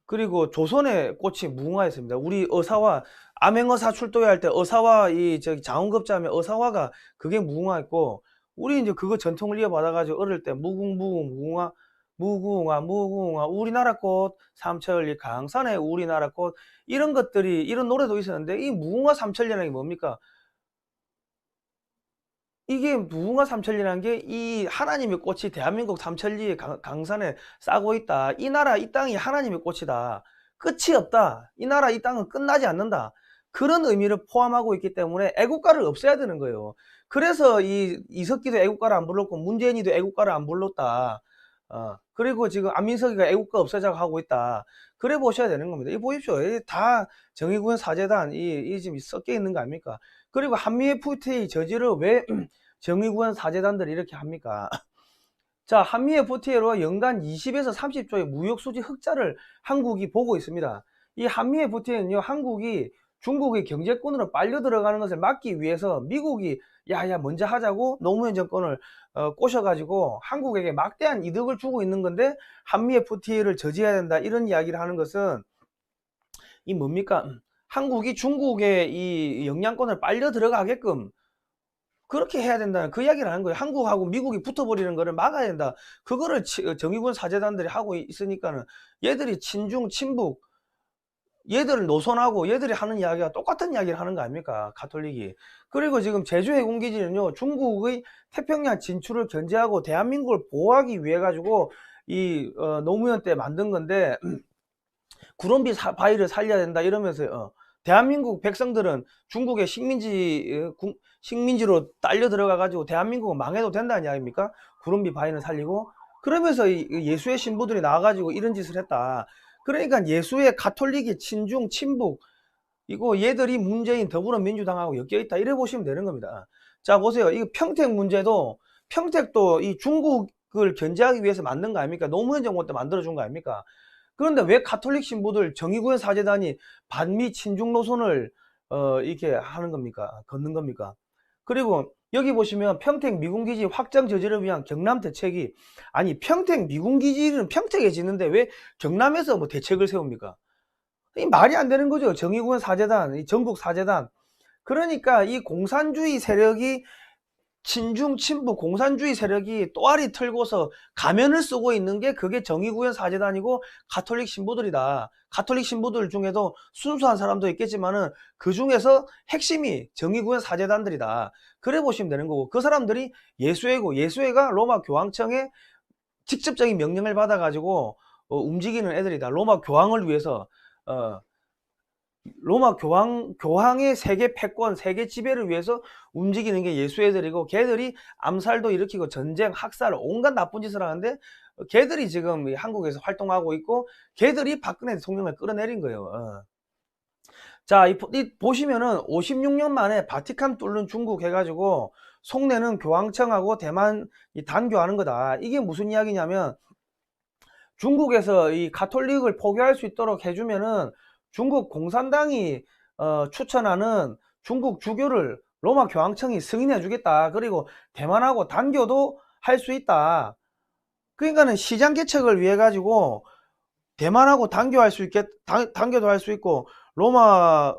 그리고 조선의 꽃이 무궁화였습니다. 우리 어사와 암행어사 출도할 때 어사와 이 저기 장원급자하면 어사화가 그게 무궁화였고 우리 이제 그거 전통을 이어받아가지고 어릴 때 무궁화 우리나라 꽃 삼천리 강산의 우리나라 꽃 이런 것들이 이런 노래도 있었는데 이 무궁화 삼천리라는 게 뭡니까? 이게 무궁화 삼천리라는 게 이 하나님의 꽃이 대한민국 삼천리의 강산에 싸고 있다. 이 나라 이 땅이 하나님의 꽃이다. 끝이 없다. 이 나라 이 땅은 끝나지 않는다. 그런 의미를 포함하고 있기 때문에 애국가를 없애야 되는 거예요. 그래서 이석기도 애국가를 안 불렀고 문재인이도 애국가를 안 불렀다. 그리고 지금 안민석이가 애국가 없애자고 하고 있다. 그래 보셔야 되는 겁니다. 이 보십시오. 이 다 정의구현 사재단 이 지금 섞여 있는 거 아닙니까? 그리고 한미 FTA 저지를 왜 정의구현 사재단들이 이렇게 합니까? 자, 한미 FTA로 연간 20에서 30조의 무역 수지 흑자를 한국이 보고 있습니다. 이 한미 FTA는요, 한국이 중국의 경제권으로 빨려 들어가는 것을 막기 위해서 미국이 야야 먼저 하자고 노무현 정권을 꼬셔가지고 한국에게 막대한 이득을 주고 있는 건데 한미 FTA를 저지해야 된다 이런 이야기를 하는 것은 이 뭡니까? 한국이 중국의 이 영향권을 빨려 들어가게끔 그렇게 해야 된다는 그 이야기를 하는 거예요. 한국하고 미국이 붙어버리는 거를 막아야 된다. 그거를 정의군 사재단들이 하고 있으니까는 얘들이 친중, 친북, 얘들을 노선하고 얘들이 하는 이야기가 똑같은 이야기를 하는 거 아닙니까? 가톨릭이. 그리고 지금 제주 해군기지는요, 중국의 태평양 진출을 견제하고 대한민국을 보호하기 위해 가지고 이 노무현 때 만든 건데 구론비 바위를 살려야 된다 이러면서 대한민국 백성들은 중국의 식민지로 딸려 들어가 가지고 대한민국은 망해도 된다는 이야기입니까? 구론비 바위는 살리고 그러면서 예수의 신부들이 나와 가지고 이런 짓을 했다. 그러니까 예수의 가톨릭이 친중 친북 이거 얘들이 문재인 더불어민주당하고 엮여 있다 이래 보시면 되는 겁니다. 자 보세요. 이거 평택 문제도 평택도 이 중국을 견제하기 위해서 만든 거 아닙니까? 노무현 정부 때 만들어준 거 아닙니까? 그런데 왜 가톨릭 신부들 정의구현 사재단이 반미 친중 노선을 이렇게 하는 겁니까? 걷는 겁니까? 그리고 여기 보시면 평택 미군기지 확장 저지를 위한 경남 대책이 아니 평택 미군기지는 평택에 짓는데 왜 경남에서 뭐 대책을 세웁니까? 이 말이 안 되는 거죠. 정의구현 사재단, 이 전국 사재단. 그러니까 이 공산주의 세력이 친중 친북 공산주의 세력이 또아리 틀고서 가면을 쓰고 있는 게 그게 정의구현 사재단이고 가톨릭 신부들이다. 가톨릭 신부들 중에도 순수한 사람도 있겠지만은 그 중에서 핵심이 정의구현 사재단들이다. 그래 보시면 되는 거고 그 사람들이 예수회고 예수회가 로마 교황청의 직접적인 명령을 받아가지고 움직이는 애들이다. 로마 교황을 위해서 로마 교황의 세계 패권, 세계 지배를 위해서 움직이는 게 예수애들이고 걔들이 암살도 일으키고 전쟁, 학살, 온갖 나쁜 짓을 하는데 걔들이 지금 한국에서 활동하고 있고 걔들이 박근혜 대통령을 끌어내린 거예요. 자, 보시면은 56년 만에 바티칸 뚫는 중국 해가지고 속내는 교황청하고 대만 단교하는 거다. 이게 무슨 이야기냐면 중국에서 이 가톨릭을 포교할 수 있도록 해주면은 중국 공산당이 추천하는 중국 주교를 로마 교황청이 승인해 주겠다. 그리고 대만하고 단교도 할 수 있다. 그러니까는 시장 개척을 위해 가지고 대만하고 단교할 수 있겠 단교도 할 수 있고 로마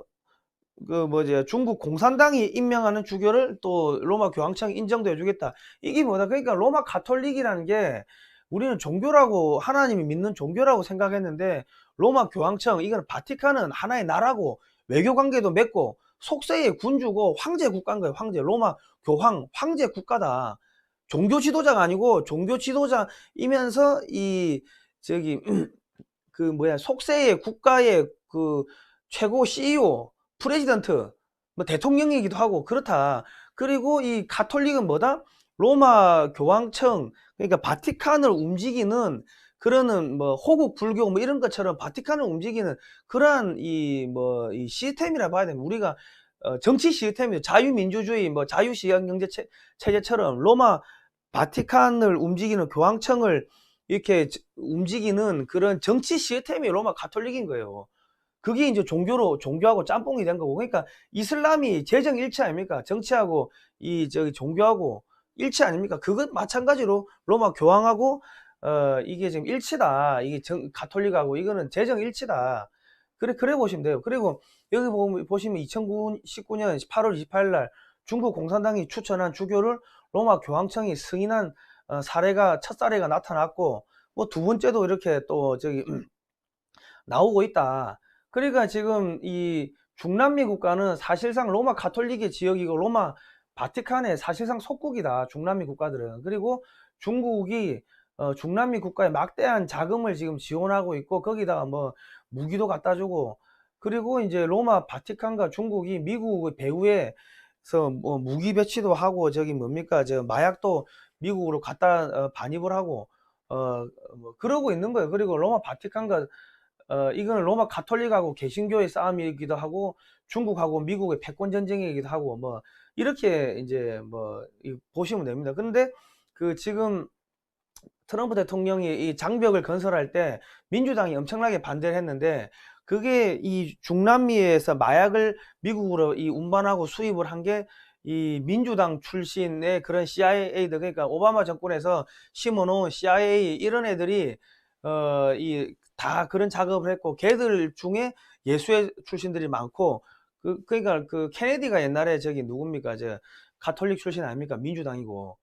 중국 공산당이 임명하는 주교를 또 로마 교황청이 인정도 해주겠다. 이게 뭐다? 그러니까 로마 가톨릭이라는 게 우리는 종교라고 하나님이 믿는 종교라고 생각했는데 로마 교황청 이거는 바티칸은 하나의 나라고 외교 관계도 맺고 속세의 군주고 황제 국가인 거예요. 황제 로마 교황 황제 국가다. 종교 지도자가 아니고 종교 지도자이면서 이 저기 속세의 국가의 그 최고 CEO 프레지던트 뭐 대통령이기도 하고 그렇다. 그리고 이 가톨릭은 뭐다? 로마 교황청 그러니까 바티칸을 움직이는 그러는 뭐 호국 불교 뭐 이런 것처럼 바티칸을 움직이는 그러한 이 시스템이라 봐야 됩니다. 우리가 정치 시스템이 자유민주주의 뭐 자유시장 경제 체제처럼 로마 바티칸을 움직이는 교황청을 이렇게 움직이는 그런 정치 시스템이 로마 가톨릭인 거예요. 그게 이제 종교하고 짬뽕이 된 거고. 그러니까 이슬람이 재정 일치 아닙니까? 정치하고 종교하고 일치 아닙니까? 그것 마찬가지로 로마 교황하고 이게 지금 일치다. 이게 가톨릭하고 이거는 재정 일치다. 그래 보시면 돼요. 그리고 여기 보시면 2019년 8월 28일 날 중국 공산당이 추천한 주교를 로마 교황청이 승인한 첫 사례가 나타났고 뭐 두 번째도 이렇게 또 나오고 있다. 그러니까 지금 이 중남미 국가는 사실상 로마 가톨릭의 지역이고 로마 바티칸의 사실상 속국이다. 중남미 국가들은. 그리고 중국이 중남미 국가에 막대한 자금을 지금 지원하고 있고 거기다가 뭐 무기도 갖다 주고 그리고 이제 로마 바티칸과 중국이 미국의 배후에서 뭐 무기 배치도 하고 저기 뭡니까 저 마약도 미국으로 갖다 반입을 하고 뭐 그러고 있는 거예요. 그리고 로마 바티칸과 이거는 로마 가톨릭하고 개신교의 싸움이기도 하고 중국하고 미국의 패권 전쟁이기도 하고 뭐 이렇게 이제 뭐 보시면 됩니다. 그런데 그 지금 트럼프 대통령이 이 장벽을 건설할 때 민주당이 엄청나게 반대를 했는데 그게 이 중남미에서 마약을 미국으로 이 운반하고 수입을 한 게 이 민주당 출신의 그런 CIA들 그러니까 오바마 정권에서 심어놓은 CIA 이런 애들이 이 다 그런 작업을 했고 걔들 중에 예수회 출신들이 많고 그러니까 그 케네디가 옛날에 저기 누굽니까 저 가톨릭 출신 아닙니까 민주당이고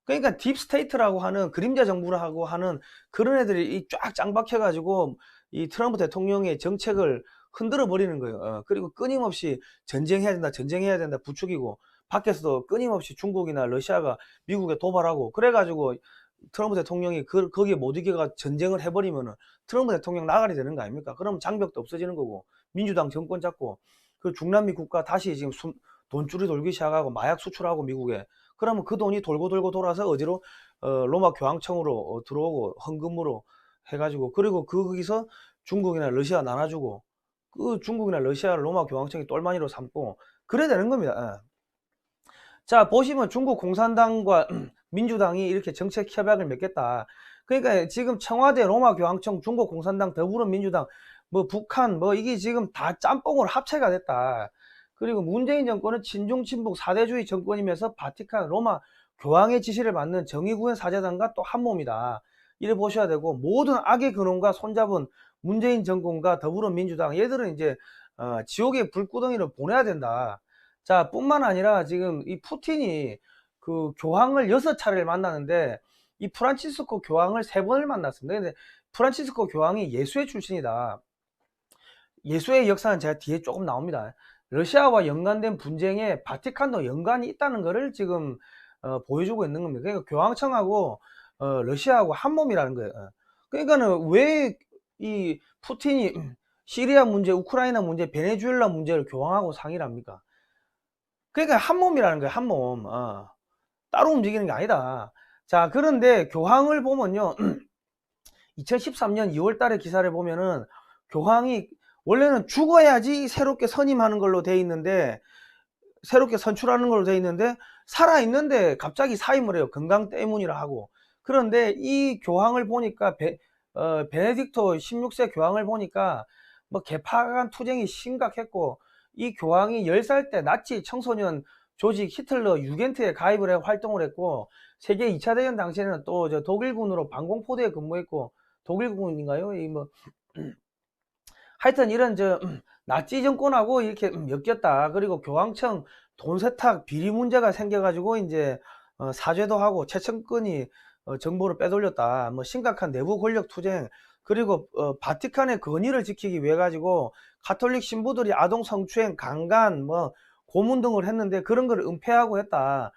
그러니까 딥스테이트라고 하는 그림자 정부라고 하는 그런 애들이 쫙 짱박혀 가지고 이 트럼프 대통령의 정책을 흔들어 버리는 거예요. 그리고 끊임없이 전쟁해야 된다 부추기고 밖에서도 끊임없이 중국이나 러시아가 미국에 도발하고 그래 가지고 트럼프 대통령이 거기에 못 이겨가 전쟁을 해버리면은 트럼프 대통령 나가리 되는 거 아닙니까? 그럼 장벽도 없어지는 거고 민주당 정권 잡고 그 중남미 국가 다시 지금 돈줄이 돌기 시작하고 마약 수출하고 미국에 그러면 그 돈이 돌고 돌고 돌아서 어디로 로마 교황청으로 들어오고 헌금으로 해가지고 그리고 거기서 중국이나 러시아 나눠주고 그 중국이나 러시아를 로마 교황청이 똘마니로 삼고 그래야 되는 겁니다. 자 보시면 중국 공산당과 민주당이 이렇게 정책 협약을 맺겠다. 그러니까 지금 청와대, 로마 교황청, 중국 공산당, 더불어민주당, 뭐 북한, 뭐 이게 지금 다 짬뽕으로 합체가 됐다. 그리고 문재인 정권은 친중 친북 사대주의 정권이면서 바티칸, 로마 교황의 지시를 받는 정의구현 사제단과 또 한 몸이다. 이래 보셔야 되고 모든 악의 근원과 손잡은 문재인 정권과 더불어민주당 얘들은 이제 지옥의 불구덩이를 보내야 된다. 자, 뿐만 아니라 지금 이 푸틴이 그 교황을 6차례를 만나는데 이 프란치스코 교황을 3번을 만났습니다. 근데 프란치스코 교황이 예수회 출신이다. 예수의 역사는 제가 뒤에 조금 나옵니다. 러시아와 연관된 분쟁에 바티칸도 연관이 있다는 것을 지금 보여주고 있는 겁니다. 그러니까 교황청하고 러시아하고 한 몸이라는 거예요. 그러니까는 왜 이 푸틴이 시리아 문제, 우크라이나 문제, 베네수엘라 문제를 교황하고 상의를 합니까? 그러니까 한 몸이라는 거예요. 한 몸. 따로 움직이는 게 아니다. 자, 그런데 교황을 보면요. 2013년 2월 달에 기사를 보면은 교황이 원래는 죽어야지 새롭게 선임하는 걸로 돼 있는데 새롭게 선출하는 걸로 돼 있는데 살아 있는데 갑자기 사임을 해요. 건강 때문이라 하고. 그런데 이 교황을 보니까 베네딕토 16세 교황을 보니까 뭐 개파간 투쟁이 심각했고 이 교황이 10살 때 나치 청소년 조직 히틀러 유겐트에 가입을 해 활동을 했고 세계 2차 대전 당시에는 또 저 독일군으로 방공포대에 근무했고 독일군인가요? 이 뭐 하여튼 이런 저 나치 정권하고 이렇게 엮였다. 그리고 교황청 돈 세탁 비리 문제가 생겨가지고 이제 사죄도 하고 최첨근이 정보를 빼돌렸다. 뭐 심각한 내부 권력 투쟁 그리고 바티칸의 권위를 지키기 위해 가지고 가톨릭 신부들이 아동 성추행, 강간, 뭐 고문 등을 했는데 그런 걸 은폐하고 했다.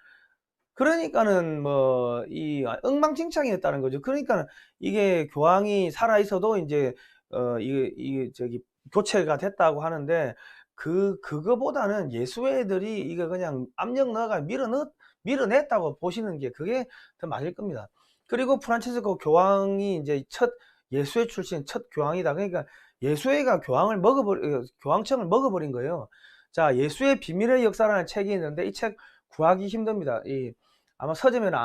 그러니까는 뭐 이 엉망진창이었다는 거죠. 그러니까는 이게 교황이 살아 있어도 이제 이게 저기 교체가 됐다고 하는데 그거보다는 예수회들이 이거 그냥 압력 넣어가 밀어냈다고 보시는 게 그게 더 맞을 겁니다. 그리고 프란치스코 교황이 이제 첫 예수회 출신 첫 교황이다. 그러니까 예수회가 교황청을 먹어버린 거예요. 자, 예수의 비밀의 역사라는 책이 있는데 이 책 구하기 힘듭니다. 아마 서점에는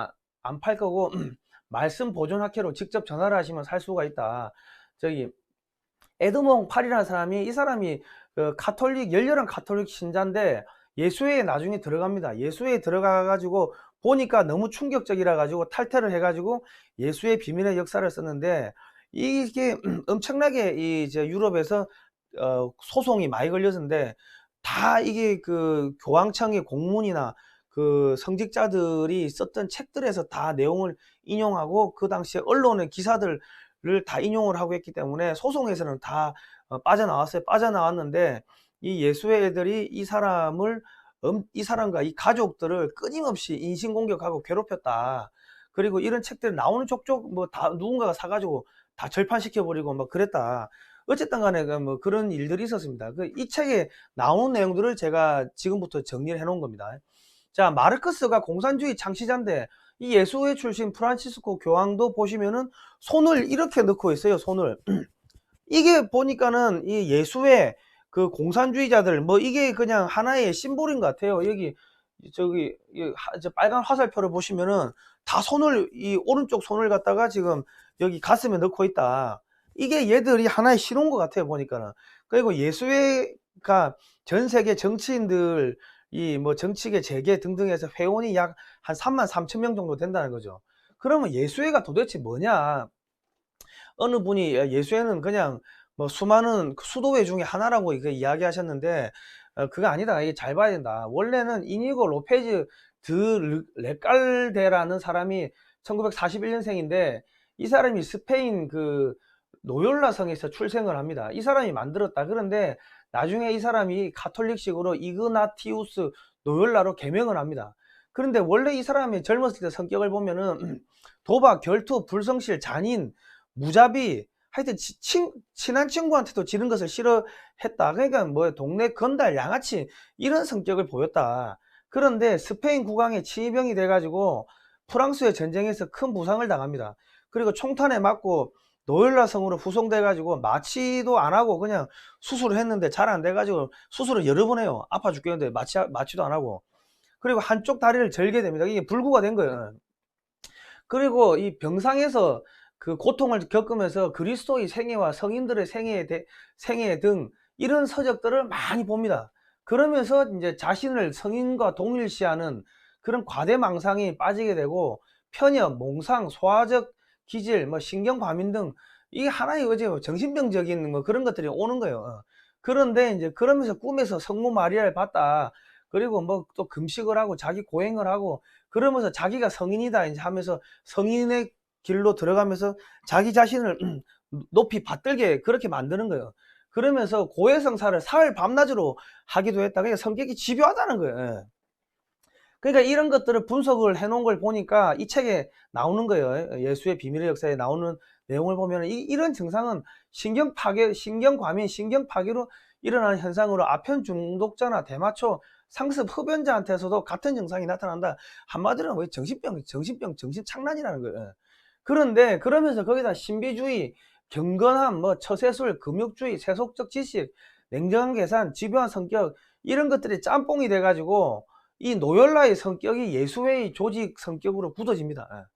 안 팔 거고 말씀 보존 학회로 직접 전화를 하시면 살 수가 있다. 저기 에드몽 팔이라는 사람이 이 사람이 열렬한 가톨릭 신자인데 예수회에 나중에 들어갑니다. 예수회에 들어가 가지고 보니까 너무 충격적이라 가지고 탈퇴를 해 가지고 예수의 비밀의 역사를 썼는데 이게 엄청나게 이제 유럽에서 소송이 많이 걸렸는데 다 이게 그 교황청의 공문이나 그 성직자들이 썼던 책들에서 다 내용을 인용하고 그 당시에 언론의 기사들을 다 인용을 하고 했기 때문에 소송에서는 다 빠져나왔어요. 빠져나왔는데 이 예수의 애들이 이 사람과 이 가족들을 끊임없이 인신공격하고 괴롭혔다. 그리고 이런 책들 나오는 족족 뭐 다 누군가가 사가지고 다 절판시켜버리고 막 그랬다. 어쨌든 간에 뭐 그런 일들이 있었습니다. 이 책에 나오는 내용들을 제가 지금부터 정리를 해 놓은 겁니다. 자, 마르크스가 공산주의 창시자인데 이 예수회 출신 프란치스코 교황도 보시면은 손을 이렇게 넣고 있어요. 손을. 이게 보니까는 이 예수회 그 공산주의자들 뭐 이게 그냥 하나의 심볼인 것 같아요. 여기 저기 저 빨간 화살표를 보시면은 다 손을 이 오른쪽 손을 갖다가 지금 여기 가슴에 넣고 있다. 이게 얘들이 하나의 신호인 것 같아요. 보니까는. 그리고 예수회가 전 세계 정치인들 이 뭐 정치계 재계 등등해서 회원이 약 한 33,000명 정도 된다는 거죠. 그러면 예수회가 도대체 뭐냐? 어느 분이 예수회는 그냥 뭐 수많은 수도회 중에 하나라고 이야기하셨는데 그거 아니다. 이게 잘 봐야 된다. 원래는 이니고 로페즈 드 레깔데라는 사람이 1941년생인데 이 사람이 스페인 그 노yor라 성에서 출생을 합니다. 이 사람이 만들었다. 그런데 나중에 이 사람이 가톨릭식으로 이그나티우스 노yor라로 개명을 합니다. 그런데 원래 이 사람이 젊었을 때 성격을 보면은 도박, 결투, 불성실, 잔인, 무자비, 하여튼 친한 친구한테도 지는 것을 싫어했다. 그러니까 뭐 동네 건달, 양아치 이런 성격을 보였다. 그런데 스페인 국왕의 치위병이 돼가지고 프랑스의 전쟁에서 큰 부상을 당합니다. 그리고 총탄에 맞고 노열라 성으로 후송돼가지고 마취도 안 하고 그냥 수술을 했는데 잘 안 돼가지고 수술을 여러 번 해요. 아파 죽겠는데 마취도 안 하고. 그리고 한쪽 다리를 절게 됩니다. 이게 불구가 된 거예요. 그리고 이 병상에서 그 고통을 겪으면서 그리스도의 생애와 성인들의 생애 등 이런 서적들을 많이 봅니다. 그러면서 이제 자신을 성인과 동일시하는 그런 과대망상에 빠지게 되고 편협, 몽상, 소아적 기질, 뭐 신경과민 등 이게 하나의 어제 정신병적인 뭐 그런 것들이 오는 거예요. 그런데 이제 그러면서 꿈에서 성모 마리아를 봤다. 그리고 뭐 또 금식을 하고 자기 고행을 하고 그러면서 자기가 성인이다 이제 하면서 성인의 길로 들어가면서 자기 자신을 높이 받들게 그렇게 만드는 거예요. 그러면서 고해성사를 사흘 밤낮으로 하기도 했다. 그러니까 성격이 집요하다는 거예요. 그러니까 이런 것들을 분석을 해 놓은 걸 보니까 이 책에 나오는 거예요. 예수의 비밀의 역사에 나오는 내용을 보면 이런 증상은 신경파괴, 신경과민, 신경파괴로 일어나는 현상으로 아편 중독자나 대마초, 상습 흡연자한테서도 같은 증상이 나타난다. 한마디로 뭐 정신병, 정신착란이라는 거예요. 그런데 그러면서 거기다 신비주의, 경건함, 뭐 처세술, 금욕주의, 세속적 지식, 냉정한 계산, 집요한 성격 이런 것들이 짬뽕이 돼가지고 이 노열라의 성격이 예수회의 조직 성격으로 굳어집니다.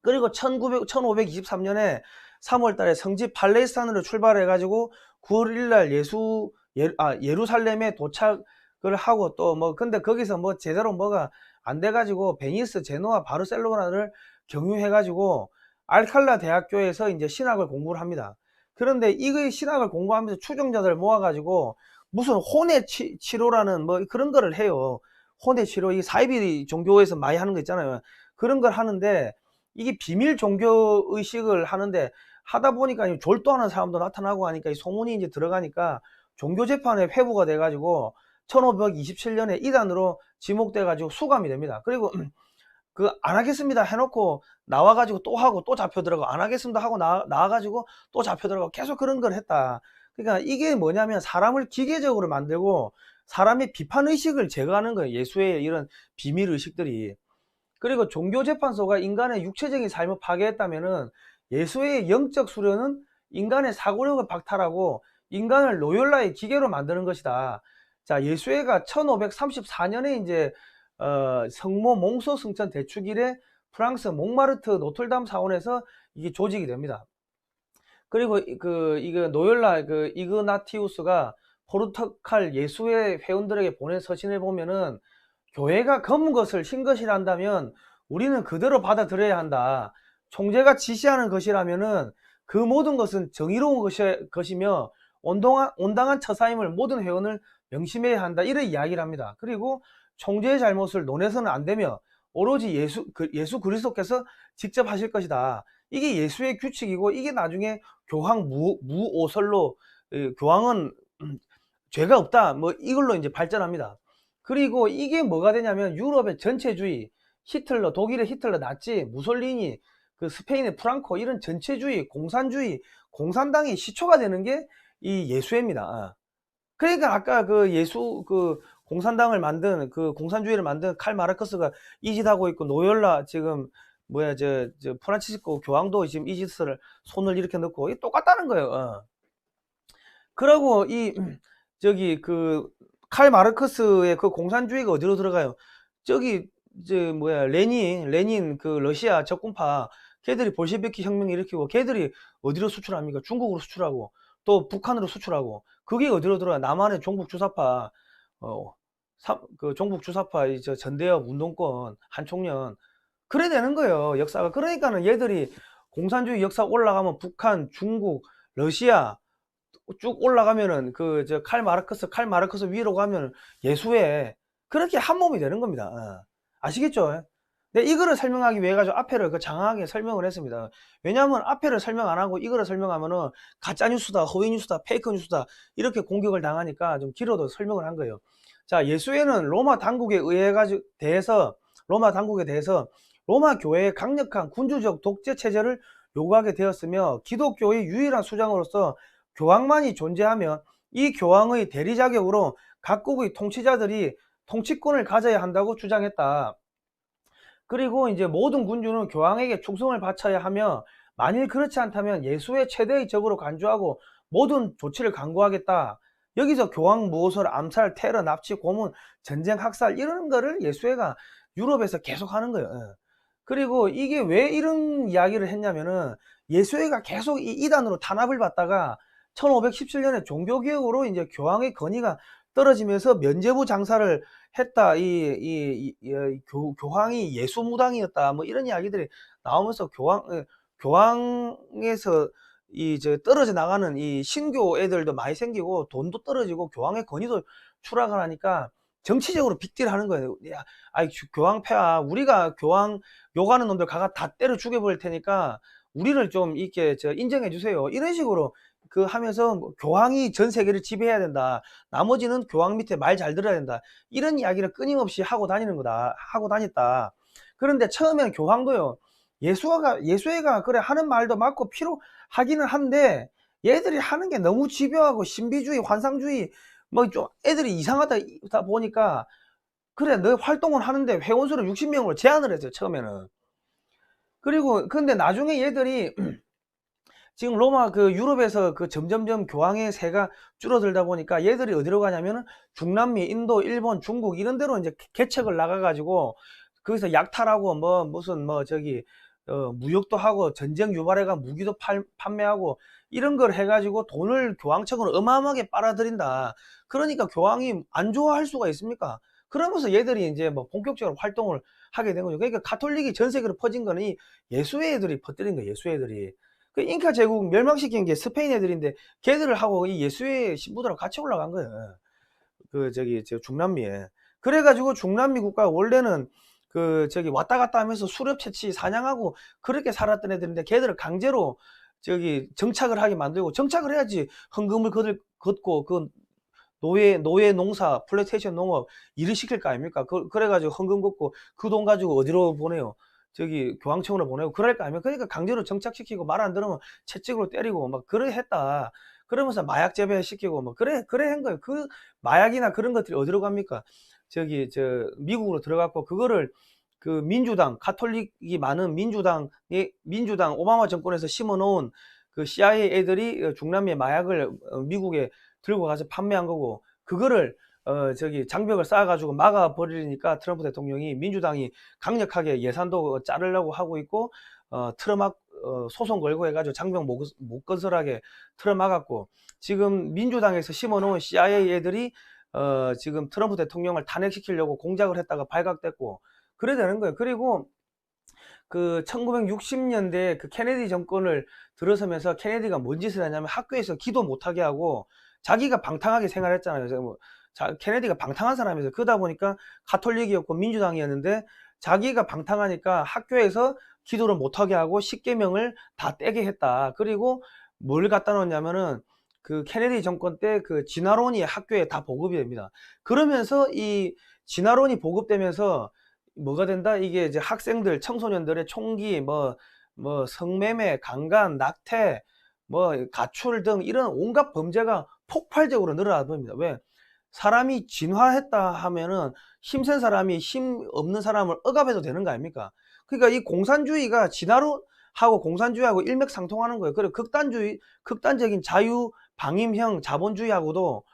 그리고 1523년에 3월 달에 성지 팔레스타인으로 출발해 가지고 9월 1일 날 예루살렘에 도착을 하고 또 뭐 근데 거기서 뭐 제대로 뭐가 안 돼 가지고 베니스, 제노아, 바르셀로나를 경유해 가지고 알칼라 대학교에서 이제 신학을 공부를 합니다. 그런데 이 신학을 공부하면서 추종자들을 모아 가지고 무슨 혼의 치료라는 뭐 그런 거를 해요. 혼의 치료, 이 사이비 종교에서 많이 하는 거 있잖아요. 그런 걸 하는데 이게 비밀 종교 의식을 하는데 하다 보니까 졸도하는 사람도 나타나고 하니까 이 소문이 이제 들어가니까 종교 재판에 회부가 돼 가지고 1527년에 이단으로 지목돼 가지고 수감이 됩니다. 그리고 그 안 하겠습니다 해놓고 나와 가지고 또 하고 또 잡혀 들어가고 안 하겠습니다 하고 나와 가지고 또 잡혀 들어가고 계속 그런 걸 했다. 그러니까 이게 뭐냐면 사람을 기계적으로 만들고 사람의 비판 의식을 제거하는 거예요. 예수의 이런 비밀 의식들이. 그리고 종교재판소가 인간의 육체적인 삶을 파괴했다면은 예수의 영적 수련은 인간의 사고력을 박탈하고 인간을 노열라의 기계로 만드는 것이다. 자, 예수회가 1534년에 이제 성모 몽소 승천 대축 이래 프랑스 몽마르트 노틀담 사원에서 이게 조직이 됩니다. 그리고 이거 노열라 이그나티우스가 포르투갈 예수회 회원들에게 보낸 서신을 보면은 교회가 검은 것을 흰 것이라 한다면 우리는 그대로 받아들여야 한다. 총재가 지시하는 것이라면은 그 모든 것은 정의로운 것이며 온당한 처사임을 모든 회원을 명심해야 한다. 이런 이야기를 합니다. 그리고 총재의 잘못을 논해서는 안 되며 오로지 예수 그리스도께서 직접 하실 것이다. 이게 예수의 규칙이고 이게 나중에 교황 무오설로 교황은 죄가 없다. 뭐 이걸로 이제 발전합니다. 그리고 이게 뭐가 되냐면 유럽의 전체주의, 히틀러, 독일의 히틀러, 나치, 무솔리니, 그 스페인의 프랑코 이런 전체주의, 공산주의, 공산당이 시초가 되는 게 이 예수회입니다. 그러니까 아까 그 그 공산당을 만든 그 공산주의를 만든 칼 마르크스가 이 짓하고 있고 노열라 지금 뭐야 저 프란치스코 교황도 지금 이 짓을 손을 이렇게 넣고 이 똑같다는 거예요. 그러고 이 저기 그 칼 마르크스의 그 공산주의가 어디로 들어가요? 저기 뭐야 레닌 그 러시아 적군파 걔들이 볼셰비키 혁명 일으키고 걔들이 어디로 수출합니까? 중국으로 수출하고 또 북한으로 수출하고 그게 어디로 들어가? 남한의 종북 주사파 그 종북 주사파 이제 전대협 운동권 한총련 그래 되는 거예요 역사가. 그러니까는 얘들이 공산주의 역사 올라가면 북한, 중국, 러시아 쭉 올라가면은 그 저 칼 마르크스 위로 가면 예수회 그렇게 한 몸이 되는 겁니다. 아시겠죠? 네, 이거를 설명하기 위해 가지고 앞에를 그 장황하게 설명을 했습니다. 왜냐하면 앞에를 설명 안 하고 이거를 설명하면은 가짜 뉴스다, 허위 뉴스다, 페이크 뉴스다 이렇게 공격을 당하니까 좀 길어도 설명을 한 거예요. 자, 예수회는 로마 당국에 의해 가지고 로마 당국에 대해서 로마 교회의 강력한 군주적 독재 체제를 요구하게 되었으며 기독교의 유일한 수장으로서 교황만이 존재하면 이 교황의 대리 자격으로 각국의 통치자들이 통치권을 가져야 한다고 주장했다. 그리고 이제 모든 군주는 교황에게 충성을 바쳐야 하며 만일 그렇지 않다면 예수의 최대의 적으로 간주하고 모든 조치를 강구하겠다. 여기서 교황 무호설, 암살, 테러, 납치, 고문, 전쟁, 학살 이런 거를 예수회가 유럽에서 계속 하는 거예요. 그리고 이게 왜 이런 이야기를 했냐면은 예수회가 계속 이 이단으로 탄압을 받다가 1517년에 종교개혁으로 이제 교황의 권위가 떨어지면서 면죄부 장사를 했다. 교황이 예수무당이었다. 뭐 이런 이야기들이 나오면서 교황에서 떨어져 나가는 이 신교 애들도 많이 생기고 돈도 떨어지고 교황의 권위도 추락을 하니까 정치적으로 빅딜 하는 거예요. 야, 아이 교황 폐하 우리가 교황 욕하는 놈들 가가 다 때려 죽여버릴 테니까 우리를 좀 이렇게 인정해 주세요. 이런 식으로 그 하면서 뭐 교황이 전 세계를 지배해야 된다. 나머지는 교황 밑에 말 잘 들어야 된다. 이런 이야기를 끊임없이 하고 다녔다. 그런데 처음에는 교황도요. 예수회가 그래 하는 말도 맞고 필요하기는 한데 얘들이 하는 게 너무 집요하고 신비주의, 환상주의 뭐 좀 애들이 이상하다 보니까 그래 너 활동을 하는데 회원수를 60명으로 제한을 했어요. 처음에는. 그리고 근데 나중에 얘들이 지금 로마 그 유럽에서 그 점점점 교황의 세가 줄어들다 보니까 얘들이 어디로 가냐면은 중남미, 인도, 일본, 중국 이런 데로 이제 개척을 나가가지고 거기서 약탈하고 뭐 무슨 뭐 저기 무역도 하고 전쟁 유발해가 무기도 판매하고 이런 걸 해가지고 돈을 교황청으로 어마어마하게 빨아들인다. 그러니까 교황이 안 좋아할 수가 있습니까? 그러면서 얘들이 이제 뭐 본격적으로 활동을 하게 된 거죠. 그러니까 가톨릭이 전 세계로 퍼진 거는 이 예수회 애들이 퍼뜨린 거예요. 예수 애들이. 그 잉카 제국 멸망시킨 게 스페인 애들인데 걔들을 하고 이 예수회 신부들하고 같이 올라간 거예요. 그 저 중남미에. 그래가지고 중남미 국가 원래는 그 왔다 갔다 하면서 수렵 채취 사냥하고 그렇게 살았던 애들인데 걔들을 강제로 정착을 하게 만들고 정착을 해야지 헌금을 걷고 그 노예 농사 플랜테이션 농업 일을 시킬 거 아닙니까? 그래가지고 헌금 걷고 그 돈 가지고 어디로 보내요? 교황청으로 보내고 그럴 거 아닙니까? 그러니까 강제로 정착시키고 말 안 들으면 채찍으로 때리고 막 그래 했다. 그러면서 마약 재배시키고 뭐 그래 한 거예요. 그 마약이나 그런 것들이 어디로 갑니까? 미국으로 들어갔고 그거를 그 민주당 가톨릭이 많은 민주당 오바마 정권에서 심어놓은 그 CIA 애들이 중남미의 마약을 미국에 들고 가서 판매한 거고 그거를 장벽을 쌓아가지고 막아버리니까 트럼프 대통령이 민주당이 강력하게 예산도 자르려고 하고 있고 소송 걸고 해가지고 장벽 못 건설하게 틀어막았고 지금 민주당에서 심어놓은 CIA 애들이 지금 트럼프 대통령을 탄핵시키려고 공작을 했다가 발각됐고 그래 되는 거예요. 그리고 그 1960년대 그 케네디 정권을 들어서면서 케네디가 뭔 짓을 했냐면 학교에서 기도 못하게 하고 자기가 방탕하게 생활했잖아요. 뭐 케네디가 방탕한 사람이었어요. 그러다 보니까 가톨릭이었고 민주당이었는데 자기가 방탕하니까 학교에서 기도를 못하게 하고 십계명을 다 떼게 했다. 그리고 뭘 갖다 놓냐면은 그 케네디 정권 때 그 진화론이 학교에 다 보급이 됩니다. 그러면서 이 진화론이 보급되면서 뭐가 된다? 이게 이제 학생들, 청소년들의 총기, 뭐 뭐 성매매, 강간, 낙태, 뭐 가출 등 이런 온갖 범죄가 폭발적으로 늘어나 봅니다. 왜? 사람이 진화했다 하면은 힘센 사람이 힘 없는 사람을 억압해도 되는 거 아닙니까? 그러니까 이 공산주의가 진화로 하고 공산주의하고 일맥상통하는 거예요. 그리고 극단적인 자유 방임형 자본주의하고도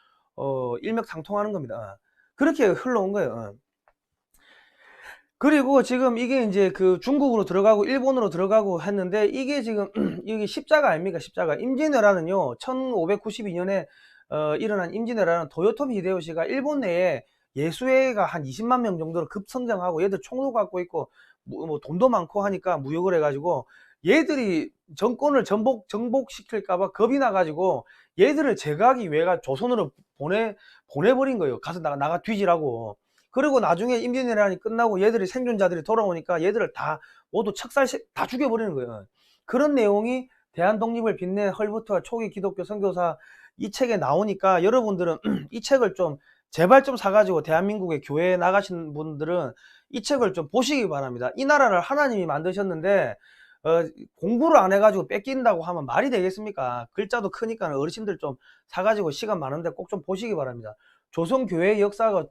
일맥상통하는 겁니다. 그렇게 흘러온 거예요. 그리고 지금 이게 이제 그 중국으로 들어가고 일본으로 들어가고 했는데 이게 지금 이게 십자가 아닙니까? 십자가. 임진왜란은요 1592년에 일어난 임진왜란은 도요토미 히데요시가 일본 내에 예수회가 한 20만 명 정도로 급성장하고 얘들 총도 갖고 있고 뭐 돈도 많고 하니까 무역을 해가지고 얘들이 정권을 정복시킬까봐 겁이 나가지고 얘들을 제거하기 위해가 조선으로 보내버린 거예요. 가서 나가 뒤지라고. 그리고 나중에 임진왜란이 끝나고 얘들이 생존자들이 돌아오니까 얘들을 다 모두 다 죽여버리는 거예요. 그런 내용이 대한독립을 빛낸 헐버트와 초기 기독교 선교사 이 책에 나오니까 여러분들은 이 책을 좀 제발 좀 사가지고 대한민국의 교회에 나가신 분들은 이 책을 좀 보시기 바랍니다. 이 나라를 하나님이 만드셨는데 공부를 안 해가지고 뺏긴다고 하면 말이 되겠습니까? 글자도 크니까 어르신들 좀 사가지고 시간 많은데 꼭 좀 보시기 바랍니다. 조선교회의 역사가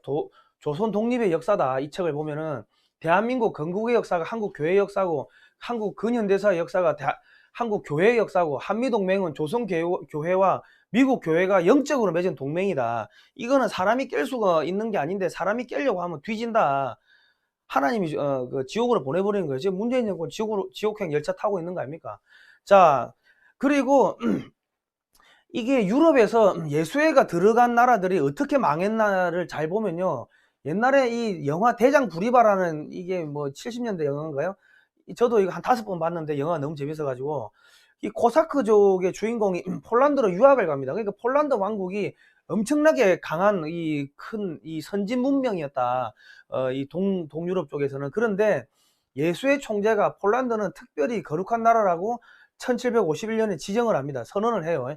조선 독립의 역사다. 이 책을 보면은 대한민국 건국의 역사가 한국 교회의 역사고 한국 근현대사의 역사가 한국 교회의 역사고 한미동맹은 조선 교회와 미국 교회가 영적으로 맺은 동맹이다. 이거는 사람이 깰 수가 있는 게 아닌데 사람이 깨려고 하면 뒤진다. 하나님이 그 지옥으로 보내버리는 거예요. 지금 문재인 정권 지옥행 열차 타고 있는 거 아닙니까? 자, 그리고 이게 유럽에서 예수회가 들어간 나라들이 어떻게 망했나를 잘 보면요. 옛날에 이 영화 대장 불이바라는 이게 뭐 70년대 영화인가요? 저도 이거 한 5번 봤는데 영화가 너무 재밌어가지고 이 코사크족의 주인공이 폴란드로 유학을 갑니다. 그러니까 폴란드 왕국이 엄청나게 강한 이 큰 이 선진 문명이었다. 이 동유럽 쪽에서는. 그런데 예수의 총재가 폴란드는 특별히 거룩한 나라라고 1751년에 지정을 합니다. 선언을 해요.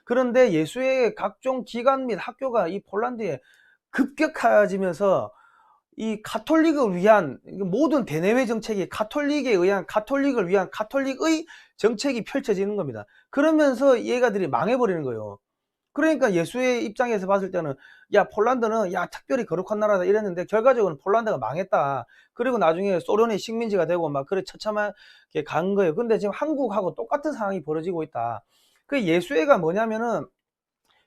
그런데 예수의 각종 기관 및 학교가 이 폴란드에 급격해지면서 이 가톨릭을 위한 모든 대내외 정책이 가톨릭을 위한 가톨릭의 정책이 펼쳐지는 겁니다. 그러면서 얘가들이 망해버리는 거예요. 그러니까 예수의 입장에서 봤을 때는 야 폴란드는 야 특별히 거룩한 나라다 이랬는데 결과적으로는 폴란드가 망했다. 그리고 나중에 소련의 식민지가 되고 막 그래 처참하게 간 거예요. 근데 지금 한국하고 똑같은 상황이 벌어지고 있다. 그 예수회가 뭐냐면은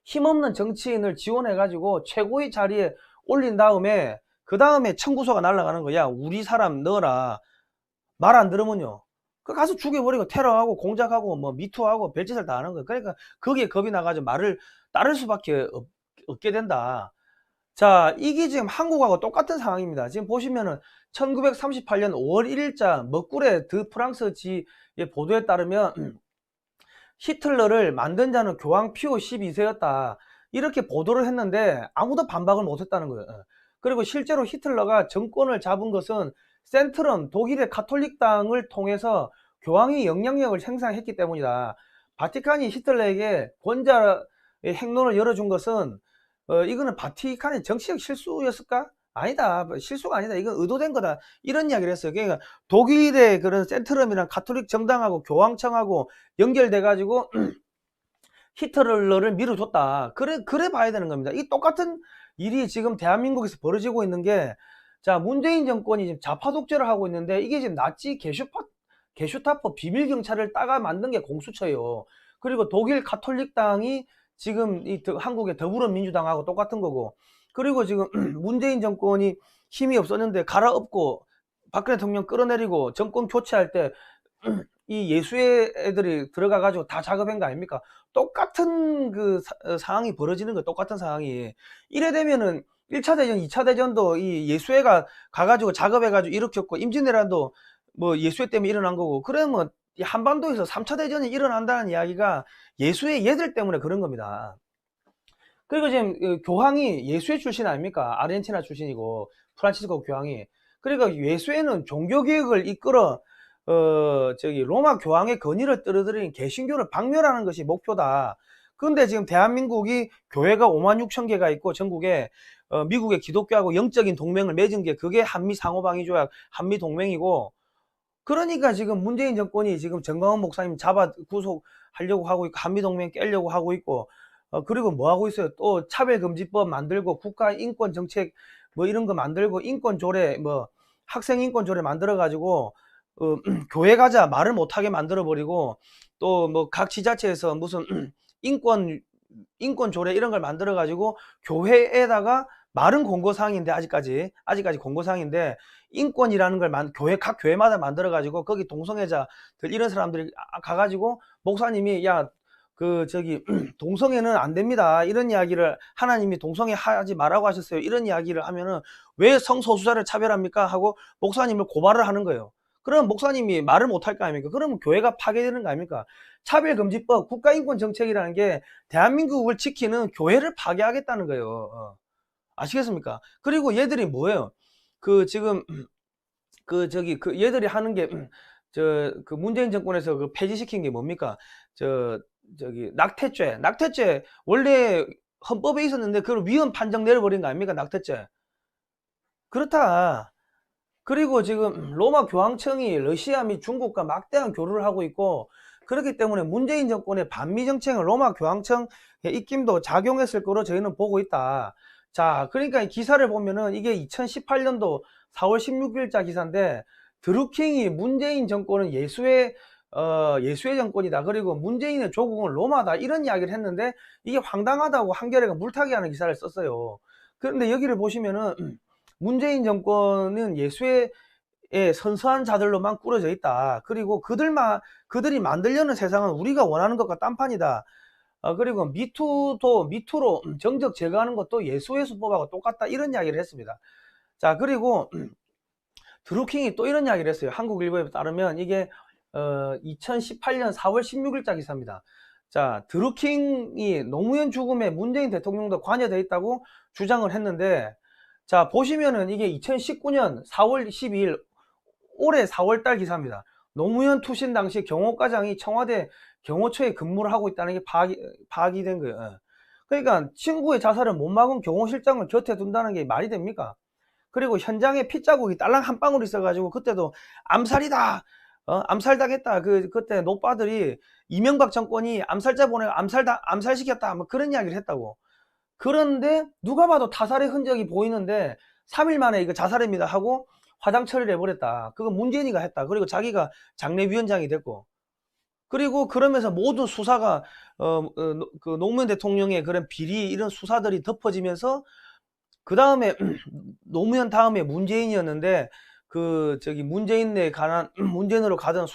힘없는 정치인을 지원해가지고 최고의 자리에 올린 다음에 그 다음에 청구서가 날아가는 거야. 우리 사람 넣어라. 말 안 들으면요. 그 가서 죽여버리고 테러하고 공작하고 뭐 미투하고 별짓을 다 하는 거예요. 그러니까 거기에 겁이 나가지고 말을 따를 수밖에 없게 된다. 자, 이게 지금 한국하고 똑같은 상황입니다. 지금 보시면은 1938년 5월 1일자 머꾸레 드 프랑스지의 보도에 따르면 히틀러를 만든 자는 교황 피오 12세였다. 이렇게 보도를 했는데 아무도 반박을 못했다는 거예요. 그리고 실제로 히틀러가 정권을 잡은 것은 센트럼 독일의 가톨릭당을 통해서 교황이 영향력을 행사했기 때문이다. 바티칸이 히틀러에게 권자의 행론을 열어준 것은 이거는 바티칸의 정치적 실수였을까? 아니다. 실수가 아니다. 이건 의도된 거다. 이런 이야기를 했어요. 그러니까 독일의 그런 센트럼이랑 가톨릭 정당하고 교황청하고 연결돼 가지고 히틀러를 밀어줬다. 그래 봐야 되는 겁니다. 이 똑같은 일이 지금 대한민국에서 벌어지고 있는 게, 자, 문재인 정권이 지금 좌파 독재를 하고 있는데 이게 지금 나치 게슈타포 비밀 경찰을 따가 만든 게 공수처예요. 그리고 독일 가톨릭당이 지금 한국의 더불어민주당하고 똑같은 거고, 그리고 지금 문재인 정권이 힘이 없었는데 갈아엎고 박근혜 대통령 끌어내리고 정권 교체할 때 이 예수의 애들이 들어가 가지고 다 작업한 거 아닙니까? 똑같은 그 상황이 벌어지는 거예요. 똑같은 상황이. 이래 되면은 1차 대전, 2차 대전도 이 예수회가 가가지고 작업해가지고 일으켰고, 임진왜란도 뭐 예수회 때문에 일어난 거고, 그러면 이 한반도에서 3차 대전이 일어난다는 이야기가 예수회 얘들 때문에 그런 겁니다. 그리고 지금 교황이 예수회 출신 아닙니까? 아르헨티나 출신이고, 프란치스코 교황이. 그러니까 예수회는 종교개혁을 이끌어 로마 교황의 권위를 떨어뜨린 개신교를 박멸하는 것이 목표다. 그런데 지금 대한민국이 교회가 5만 6천 개가 있고 전국에 미국의 기독교하고 영적인 동맹을 맺은 게 그게 한미 상호방위 조약, 한미 동맹이고, 그러니까 지금 문재인 정권이 지금 정광훈 목사님 잡아 구속하려고 하고 있고, 한미동맹 깨려고 하고 있고, 그리고 뭐 하고 있어요? 또 차별금지법 만들고, 국가인권정책 뭐 이런 거 만들고, 인권조례, 뭐 학생인권조례 만들어가지고, 교회 가자 말을 못하게 만들어버리고, 또 뭐 각 지자체에서 무슨 인권조례 이런 걸 만들어가지고, 교회에다가 말은 공고사항인데, 아직까지 공고사항인데, 인권이라는 걸 각 교회마다 만들어가지고, 거기 동성애자들 이런 사람들이 가가지고, 목사님이 야, 동성애는 안 됩니다, 이런 이야기를, 하나님이 동성애 하지 말라고 하셨어요, 이런 이야기를 하면은 왜 성소수자를 차별합니까 하고 목사님을 고발을 하는 거예요. 그럼 목사님이 말을 못할 거 아닙니까? 그러면 교회가 파괴되는 거 아닙니까? 차별금지법, 국가인권정책이라는 게 대한민국을 지키는 교회를 파괴하겠다는 거예요. 아시겠습니까? 그리고 얘들이 뭐예요? 지금 얘들이 하는 게 문재인 정권에서 폐지시킨 게 뭡니까? 낙태죄 원래 헌법에 있었는데 그걸 위헌 판정 내려버린 거 아닙니까? 낙태죄. 그렇다. 그리고 지금 로마 교황청이 러시아 및 중국과 막대한 교류를 하고 있고, 그렇기 때문에 문재인 정권의 반미 정책은 로마 교황청의 입김도 작용했을 거로 저희는 보고 있다. 자, 그러니까 이 기사를 보면은 이게 2018년도 4월 16일자 기사인데, 드루킹이 문재인 정권은 예수의 정권이다, 그리고 문재인의 조국은 로마다, 이런 이야기를 했는데, 이게 황당하다고 한겨레가 물타기 하는 기사를 썼어요. 그런데 여기를 보시면은 문재인 정권은 예수의 선서한 자들로만 꾸려져 있다. 그리고 그들이 만들려는 세상은 우리가 원하는 것과 딴판이다. 그리고 미투로 정적 제거하는 것도 예수의 수법하고 똑같다, 이런 이야기를 했습니다. 자, 그리고 드루킹이 또 이런 이야기를 했어요. 한국일보에 따르면 이게 2018년 4월 16일자 기사입니다. 자, 드루킹이 노무현 죽음에 문재인 대통령도 관여되어 있다고 주장을 했는데, 자, 보시면은 이게 2019년 4월 12일, 올해 4월달 기사입니다. 노무현 투신 당시 경호과장이 청와대 경호처에 근무를 하고 있다는 게 파악이 된 거예요. 그러니까 친구의 자살을 못 막은 경호실장을 곁에 둔다는 게 말이 됩니까? 그리고 현장에 pit자국이 딸랑 한 방울 있어가지고 그때도 암살이다, 암살당했다, 그때 노빠들이 이명박 정권이 암살자 보내고 암살시켰다, 뭐 그런 이야기를 했다고. 그런데 누가 봐도 타살의 흔적이 보이는데 3일 만에 이거 자살입니다 하고 화장 처리를 해버렸다. 그거 문재인이가 했다. 그리고 자기가 장례위원장이 됐고, 그리고 그러면서 모든 수사가 노무현 대통령의 그런 비리 이런 수사들이 덮어지면서, 그 다음에 노무현 다음에 문재인이었는데 문재인으로 가던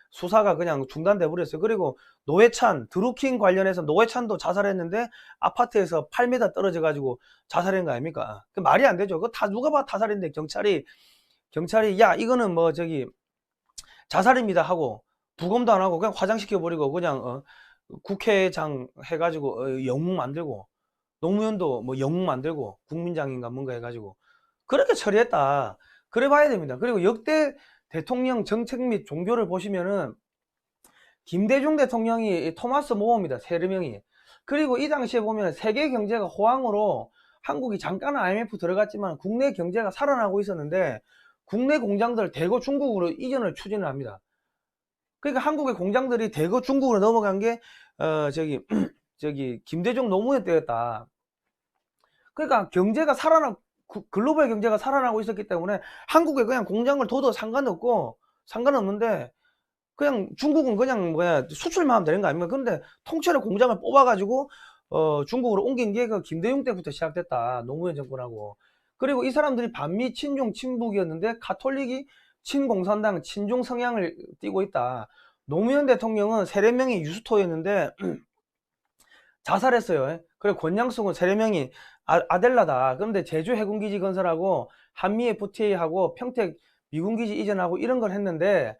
수사가 그냥 중단돼 버렸어요. 그리고 노회찬, 드루킹 관련해서 노회찬도 자살했는데 아파트에서 8m 떨어져 가지고 자살한 거 아닙니까? 그 말이 안 되죠. 그거 다 누가 봐 타살인데, 경찰이 야, 이거는 자살입니다 하고 부검도 안 하고 그냥 화장시켜 버리고, 그냥 국회장 해가지고 영웅 만들고, 노무현도 영웅 만들고 국민장인가 뭔가 해가지고 그렇게 처리했다. 그래 봐야 됩니다. 그리고 역대 대통령 정책 및 종교를 보시면은 김대중 대통령이 토마스 모어입니다. 세르명이. 그리고 이 당시에 보면 세계 경제가 호황으로 한국이 잠깐 IMF 들어갔지만 국내 경제가 살아나고 있었는데, 국내 공장들 대거 중국으로 이전을 추진을 합니다. 그러니까 한국의 공장들이 대거 중국으로 넘어간 게 김대중 노무현 때였다. 그러니까 글로벌 경제가 살아나고 있었기 때문에 한국에 그냥 공장을 둬도 상관없는데, 그냥 중국은 그냥 수출만 하면 되는 거 아닙니까? 근데 통째로 공장을 뽑아가지고 중국으로 옮긴 게 김대중 때부터 시작됐다, 노무현 정권하고. 그리고 이 사람들이 반미 친중 친북이었는데 가톨릭이 친공산당 친중 성향을 띠고 있다. 노무현 대통령은 세례명이 유스토였는데 자살했어요. 그리고 권양숙은 세례명이 아델라다. 그런데 제주 해군기지 건설하고 한미 FTA하고 평택 미군기지 이전하고 이런 걸 했는데,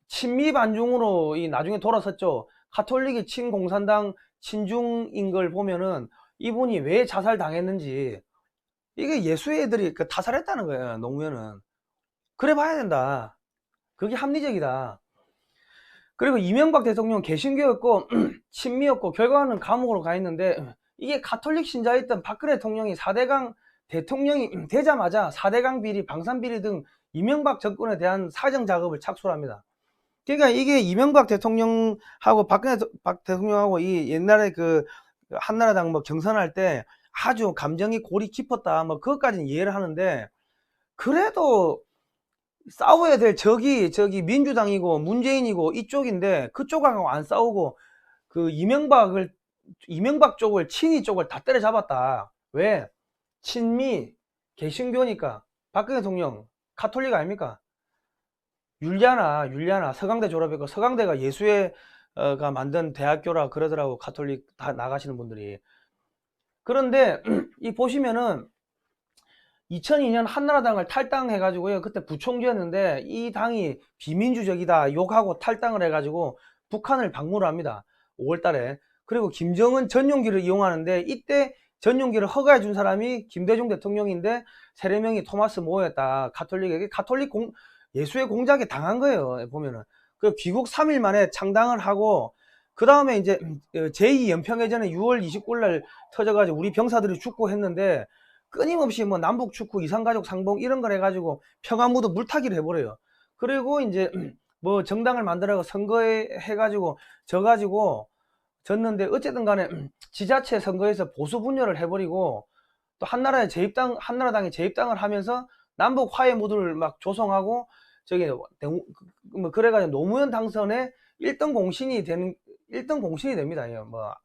친미 반중으로 나중에 돌아섰죠. 가톨릭이 친공산당 친중인 걸 보면은 이분이 왜 자살당했는지, 이게 예수의 애들이 타살했다는 거예요, 노무현은. 그래 봐야 된다. 그게 합리적이다. 그리고 이명박 대통령 개신교였고 친미였고 결과는 감옥으로 가 있는데, 이게 가톨릭 신자였던 박근혜 대통령이 4대강 대통령이 되자마자 4대강 비리, 방산비리 등 이명박 정권에 대한 사정 작업을 착수를 합니다. 그러니까 이게 이명박 대통령하고 박근혜 박 대통령하고 이 옛날에 그 한나라당 뭐 경선할 때 아주 감정이 골이 깊었다. 뭐 그것까지는 이해를 하는데 그래도 싸워야 될 적이 저기 민주당이고 문재인이고 이쪽인데 그쪽하고 안 싸우고 그 이명박 쪽을 친이 쪽을 다 때려잡았다. 왜? 친미 개신교니까. 박근혜 대통령 카톨릭 아닙니까? 율리아나 서강대 졸업했고 서강대가 예수회가 만든 대학교라 그러더라고. 카톨릭 다 나가시는 분들이. 그런데 이 보시면은 2002년 한나라당을 탈당해가지고요. 그때 부총재였는데 이 당이 비민주적이다 욕하고 탈당을 해가지고 북한을 방문을 합니다. 5월달에. 그리고 김정은 전용기를 이용하는데 이때 전용기를 허가해 준 사람이 김대중 대통령인데 세례명이 토마스 모였다. 가톨릭에게 예수의 공작에 당한 거예요. 보면은. 그 귀국 3일 만에 창당을 하고 그 다음에 이제 제2연평해전에 6월 29일 날 터져가지고 우리 병사들이 죽고 했는데 끊임없이 뭐 남북 축구 이산가족 상봉 이런 걸 해가지고 평화무드 물타기를 해버려요. 그리고 이제 뭐 정당을 만들어서 선거에 해가지고 졌는데 어쨌든 간에 지자체 선거에서 보수 분열을 해버리고 또 한나라당이 재입당을 하면서 남북 화해 무드를 막 조성하고 저기 뭐 그래가지고 노무현 당선에 1등 공신이 됩니다. 뭐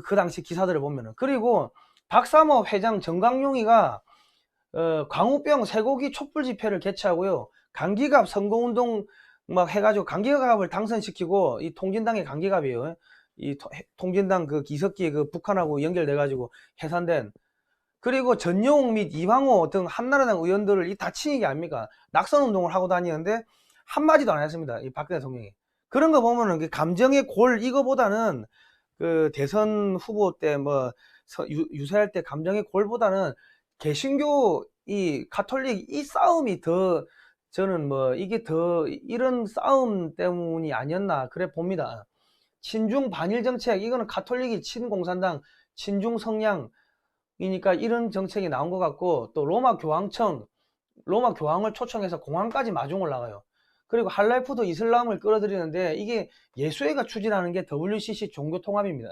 그 당시 기사들을 보면은. 그리고 박사모 회장 정강용이가 광우병 쇠고기 촛불 집회를 개최하고요. 강기갑 선거운동 막 해가지고 강기갑을 당선시키고 이 통진당의 강기갑이에요. 이 통진당 그 기석기 그 북한하고 연결돼가지고 해산된. 그리고 전용욱 및 이황호 등 한나라당 의원들을 이 다친이게 아닙니까? 낙선운동을 하고 다니는데 한마디도 안 했습니다. 이 박근혜 대통령이. 그런 거 보면은 그 감정의 골 이거보다는 그 대선 후보 때 뭐 유세할 때 감정의 골보다는 개신교 이 가톨릭 이 싸움이 더 저는 뭐 이게 더 이런 싸움 때문이 아니었나 그래 봅니다. 친중 반일 정책 이거는 가톨릭이 친공산당 친중 성향이니까 이런 정책이 나온 것 같고 또 로마 교황을 초청해서 공항까지 마중을 나가요. 그리고 할랄푸드 이슬람을 끌어들이는데 이게 예수회가 추진하는 게 WCC 종교통합입니다.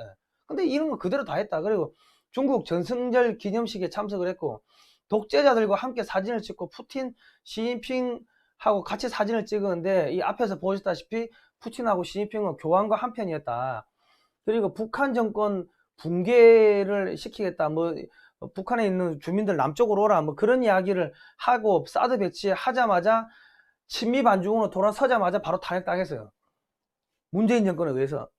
근데 이런 거 그대로 다 했다. 그리고 중국 전승절 기념식에 참석을 했고 독재자들과 함께 사진을 찍고 푸틴, 시진핑하고 같이 사진을 찍었는데 이 앞에서 보셨다시피 푸틴하고 시진핑은 교황과 한편이었다. 그리고 북한 정권 붕괴를 시키겠다. 뭐 북한에 있는 주민들 남쪽으로 오라. 뭐 그런 이야기를 하고 사드 배치하자마자 친미 반중으로 돌아서자마자 바로 탄핵당했어요. 문재인 정권에 의해서.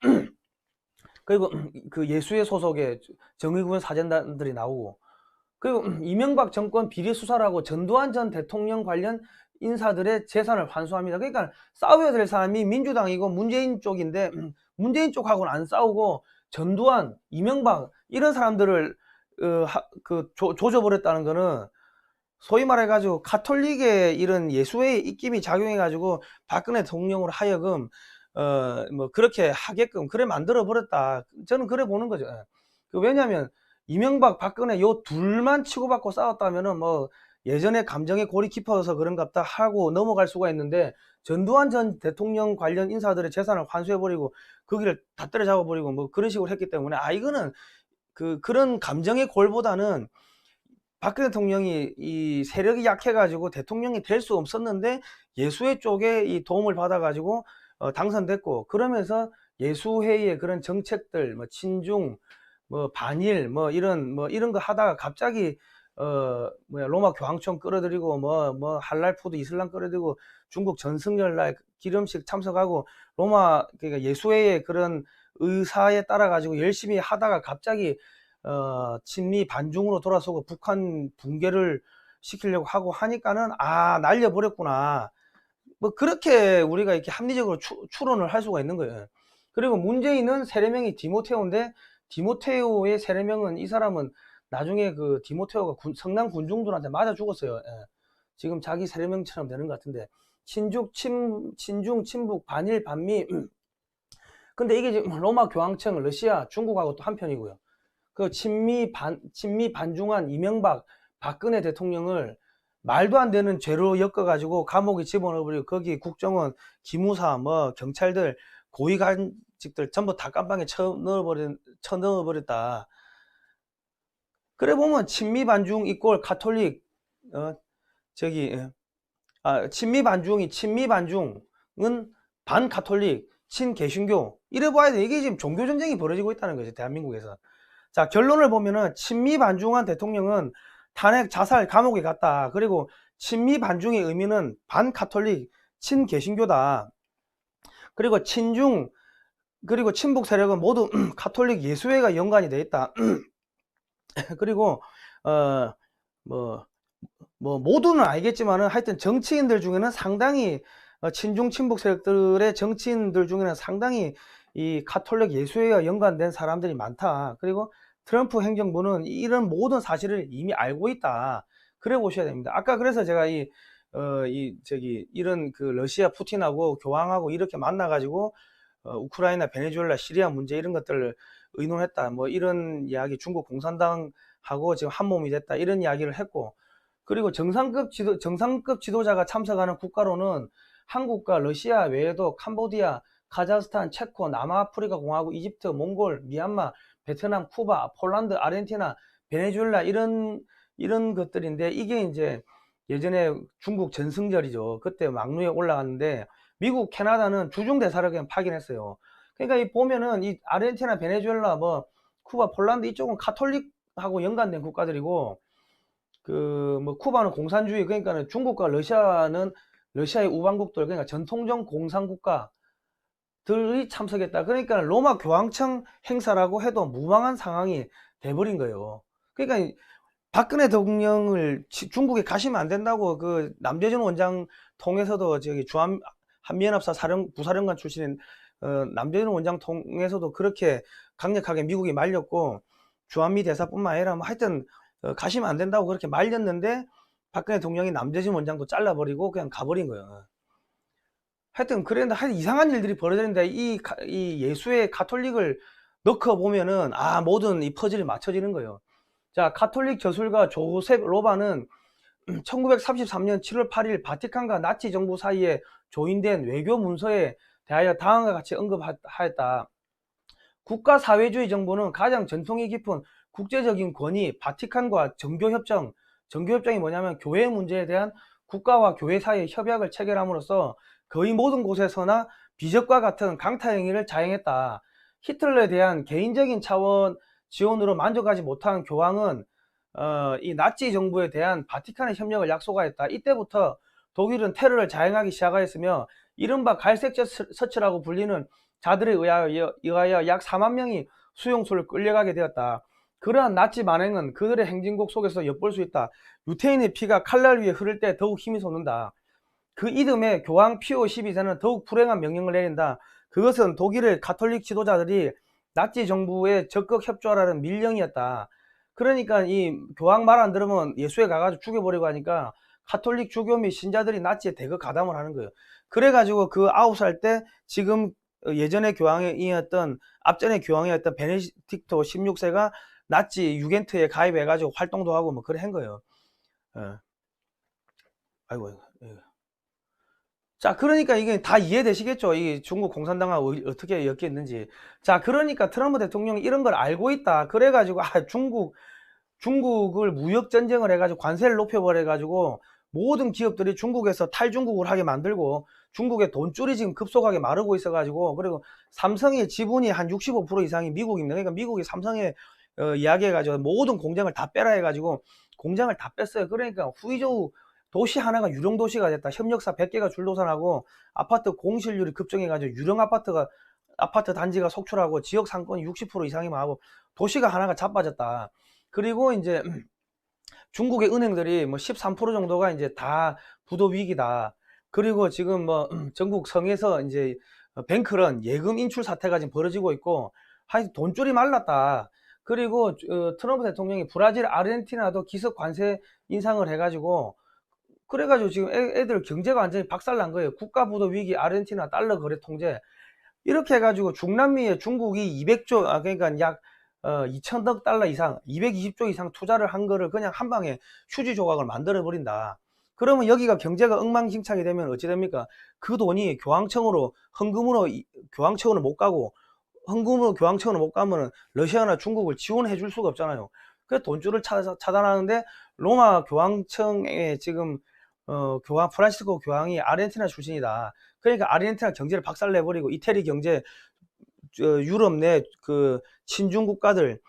그리고 그 예수회 소속의 정의구현 사전단들이 나오고 그리고 이명박 정권 비리 수사라고 전두환 전 대통령 관련 인사들의 재산을 환수합니다. 그러니까 싸워야 될 사람이 민주당이고 문재인 쪽인데 문재인 쪽하고는 안 싸우고 전두환, 이명박 이런 사람들을 조져버렸다는 거는 소위 말해가지고 가톨릭의 이런 예수의 입김이 작용해가지고 박근혜 대통령으로 하여금 뭐 그렇게 하게끔 그래 만들어 버렸다. 저는 그래 보는 거죠. 왜냐하면 이명박, 박근혜 요 둘만 치고받고 싸웠다면은 뭐 예전에 감정의 골이 깊어서 그런갑다 하고 넘어갈 수가 있는데 전두환 전 대통령 관련 인사들의 재산을 환수해버리고 거기를 다 때려잡아버리고 뭐 그런 식으로 했기 때문에 이거는 그런 감정의 골보다는 박근혜 대통령이 이 세력이 약해가지고 대통령이 될 수 없었는데 예수회 쪽에 이 도움을 받아가지고 당선됐고 그러면서 예수회의 그런 정책들 뭐 친중 뭐 반일 뭐 이런 거 하다가 갑자기 로마 교황청 끌어들이고 뭐 할랄푸드 이슬람 끌어들이고 중국 전승절날 기념식 참석하고 로마 그러니까 예수회의 그런 의사에 따라 가지고 열심히 하다가 갑자기 친미 반중으로 돌아서고 북한 붕괴를 시키려고 하고 하니까는 날려버렸구나. 뭐 그렇게 우리가 이렇게 합리적으로 추론을 할 수가 있는 거예요. 그리고 문재인은 세례명이 디모테오인데 디모테오의 세례명은 이 사람은 나중에 그 디모테오가 성남 군중들한테 맞아 죽었어요. 지금 자기 세례명처럼 되는 것 같은데 친중 친북 반일 반미 근데 이게 지금 로마 교황청 러시아 중국하고 또 한편이고요. 그 친미 반중한 이명박 박근혜 대통령을 말도 안 되는 죄로 엮어가지고 감옥에 집어넣어버리고 거기 국정원, 기무사, 뭐 경찰들, 고위관직들 전부 다 깜빵에 쳐넣어버렸다. 그래 보면 친미 반중 이꼴 가톨릭 저기 친미 반중은 반 가톨릭, 친 개신교 이래 봐야 돼. 이게 지금 종교 전쟁이 벌어지고 있다는 거죠, 대한민국에서. 자, 결론을 보면은 친미 반중한 대통령은 탄핵, 자살, 감옥에 갔다. 그리고 친미 반중의 의미는 반 가톨릭, 친 개신교다. 그리고 친중, 그리고 친북 세력은 모두 가톨릭 예수회가 연관이 돼 있다. 그리고 모두는 알겠지만은 하여튼 정치인들 중에는 상당히 친중 친북 세력들의 정치인들 중에는 상당히 이 가톨릭 예수회와 연관된 사람들이 많다. 그리고 트럼프 행정부는 이런 모든 사실을 이미 알고 있다. 그래 보셔야 됩니다. 아까 그래서 제가 이런 그 러시아 푸틴하고 교황하고 이렇게 만나가지고 우크라이나, 베네수엘라, 시리아 문제 이런 것들을 의논했다. 뭐 이런 이야기, 중국 공산당하고 지금 한 몸이 됐다. 이런 이야기를 했고, 그리고 정상급 지도자가 참석하는 국가로는 한국과 러시아 외에도 캄보디아, 카자흐스탄, 체코, 남아프리카 공화국, 이집트, 몽골, 미얀마, 베트남, 쿠바, 폴란드, 아르헨티나, 베네수엘라 이런 것들인데, 이게 이제 예전에 중국 전승절이죠. 그때 막루에 올라갔는데 미국, 캐나다는 주중 대사를 그냥 파견했어요. 그러니까 이 보면은 이 아르헨티나, 베네수엘라, 뭐 쿠바, 폴란드 이쪽은 가톨릭하고 연관된 국가들이고, 그 뭐 쿠바는 공산주의, 그러니까 중국과 러시아는 러시아의 우방국들, 그러니까 전통적 공산국가들이 참석했다. 그러니까 로마 교황청 행사라고 해도 무방한 상황이 돼버린 거예요. 그러니까 박근혜 대통령을 중국에 가시면 안 된다고 그 남재준 원장 통해서도 저기 주한 한미연합사 부사령관 출신인 남재준 원장 통해서도 그렇게 강력하게 미국이 말렸고, 주한미 대사뿐만 아니라 뭐 하여튼 가시면 안 된다고 그렇게 말렸는데 박근혜 대통령이 남재준 원장도 잘라버리고 그냥 가버린 거예요. 하여튼 그랬는데 하여튼 이상한 일들이 벌어졌는데 이 예수의 가톨릭을 넣고 보면은 모든 이 퍼즐이 맞춰지는 거예요. 자, 가톨릭 저술가 조셉 로바는 1933년 7월 8일 바티칸과 나치 정부 사이에 조인된 외교 문서에 대하여 다음과 같이 언급하였다. 국가사회주의 정부는 가장 전통이 깊은 국제적인 권위, 바티칸과 정교협정. 정교협정이 뭐냐면 교회 문제에 대한 국가와 교회 사이의 협약을 체결함으로써 거의 모든 곳에서나 비적과 같은 강타 행위를 자행했다. 히틀러에 대한 개인적인 차원 지원으로 만족하지 못한 교황은 이 나치 정부에 대한 바티칸의 협력을 약속하였다. 이때부터 독일은 테러를 자행하기 시작하였으며 이른바 갈색 서치라고 불리는 자들에 의하여 약 4만 명이 수용소를 끌려가게 되었다. 그러한 나치 만행은 그들의 행진곡 속에서 엿볼 수 있다. 유태인의 피가 칼날 위에 흐를 때 더욱 힘이 솟는다. 그 이듬해 교황 피오 12세는 더욱 불행한 명령을 내린다. 그것은 독일의 가톨릭 지도자들이 나치 정부에 적극 협조하라는 밀령이었다. 그러니까 이 교황 말 안 들으면 예수에 가가지고 죽여버리고 하니까 가톨릭 주교 및 신자들이 나치에 대거 가담을 하는 거예요. 그래가지고 그 9살 때 지금 예전의 교황이었던, 앞전의 교황이었던 베네딕토 16세가 나치 유겐트에 가입해가지고 활동도 하고 뭐 그래 한 거예요. 아이고. 자, 그러니까 이게 다 이해되시겠죠? 이 중국 공산당하고 어떻게 엮였는지. 자, 그러니까 트럼프 대통령이 이런 걸 알고 있다. 그래가지고 중국을 무역 전쟁을 해가지고 관세를 높여버려가지고 모든 기업들이 중국에서 탈중국을 하게 만들고, 중국의 돈줄이 지금 급속하게 마르고 있어가지고, 그리고 삼성의 지분이 한 65% 이상이 미국입니다. 그러니까 미국이 삼성에 이야기해가지고 모든 공장을 다 빼라 해가지고 공장을 다 뺐어요. 그러니까 후이저우 도시 하나가 유령 도시가 됐다. 협력사 100개가 줄도산하고 아파트 공실률이 급증해가지고 유령 아파트 단지가 속출하고 지역 상권이 60% 이상이 망하고 도시가 하나가 자빠졌다. 그리고 이제 중국의 은행들이 뭐 13% 정도가 이제 다 부도 위기다. 그리고 지금 뭐 전국 성에서 이제 뱅크런 예금 인출 사태가 지금 벌어지고 있고, 하여튼 돈줄이 말랐다. 그리고 트럼프 대통령이 브라질, 아르헨티나도 기습 관세 인상을 해가지고, 그래가지고 지금 애들 경제가 완전히 박살난 거예요. 국가 부도 위기, 아르헨티나 달러 거래 통제. 이렇게 해가지고 중남미에 중국이 200조, 그러니까 약 2천억 달러 이상, 220조 이상 투자를 한 거를 그냥 한 방에 휴지 조각을 만들어 버린다. 그러면 여기가 경제가 엉망진창이 되면 어찌 됩니까? 그 돈이 교황청으로 교황청으로 못 가고, 헌금으로 교황청으로 못 가면은 러시아나 중국을 지원해 줄 수가 없잖아요. 그래서 돈줄을 차단하는데, 로마 교황청에 지금 교황 프란시스코 교황이 아르헨티나 출신이다. 그러니까 아르헨티나 경제를 박살내버리고 이태리 경제, 유럽 내 그 친중 국가들,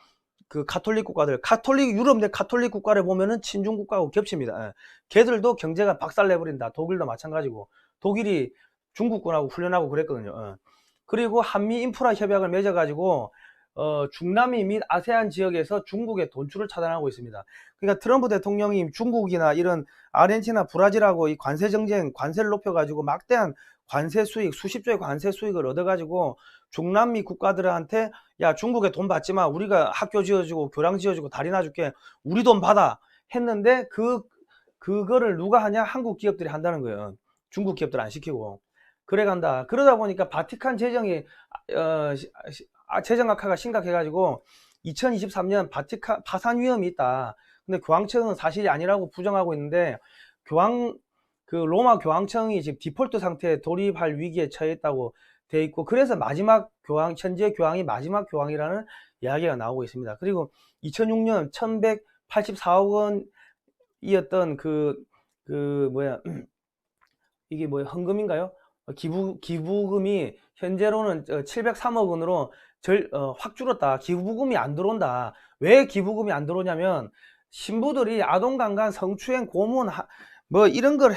그 카톨릭 국가들, 유럽 내 카톨릭 국가를 보면은 친중 국가하고 겹칩니다. 예. 걔들도 경제가 박살내버린다. 독일도 마찬가지고, 독일이 중국군하고 훈련하고 그랬거든요. 예. 그리고 한미 인프라 협약을 맺어가지고 중남미 및 아세안 지역에서 중국의 돈줄을 차단하고 있습니다. 그러니까 트럼프 대통령이 중국이나 이런 아르헨티나, 브라질하고 이 관세 정쟁, 관세를 높여가지고 막대한 관세 수익, 수십조의 관세 수익을 얻어가지고 중남미 국가들한테, 야, 중국에 돈 받지 마, 우리가 학교 지어주고 교량 지어주고 다리 놔줄게, 우리 돈 받아 했는데, 그거를 누가 하냐? 한국 기업들이 한다는 거예요. 중국 기업들 안 시키고. 그래 간다. 그러다 보니까 바티칸 재정이 재정 악화가 심각해가지고 2023년 바티칸 파산 위험이 있다. 근데 교황청은 사실이 아니라고 부정하고 있는데, 로마 교황청이 지금 디폴트 상태에 돌입할 위기에 처해 있다고 돼 있고, 그래서 마지막 현재 교황이 마지막 교황이라는 이야기가 나오고 있습니다. 그리고 2006년 1184억 원이었던 이게 뭐야, 헌금인가요? 기부금이 현재로는 703억 원으로 확 줄었다. 기부금이 안 들어온다. 왜 기부금이 안 들어오냐면, 신부들이 아동강간, 성추행, 고문, 뭐 이런 걸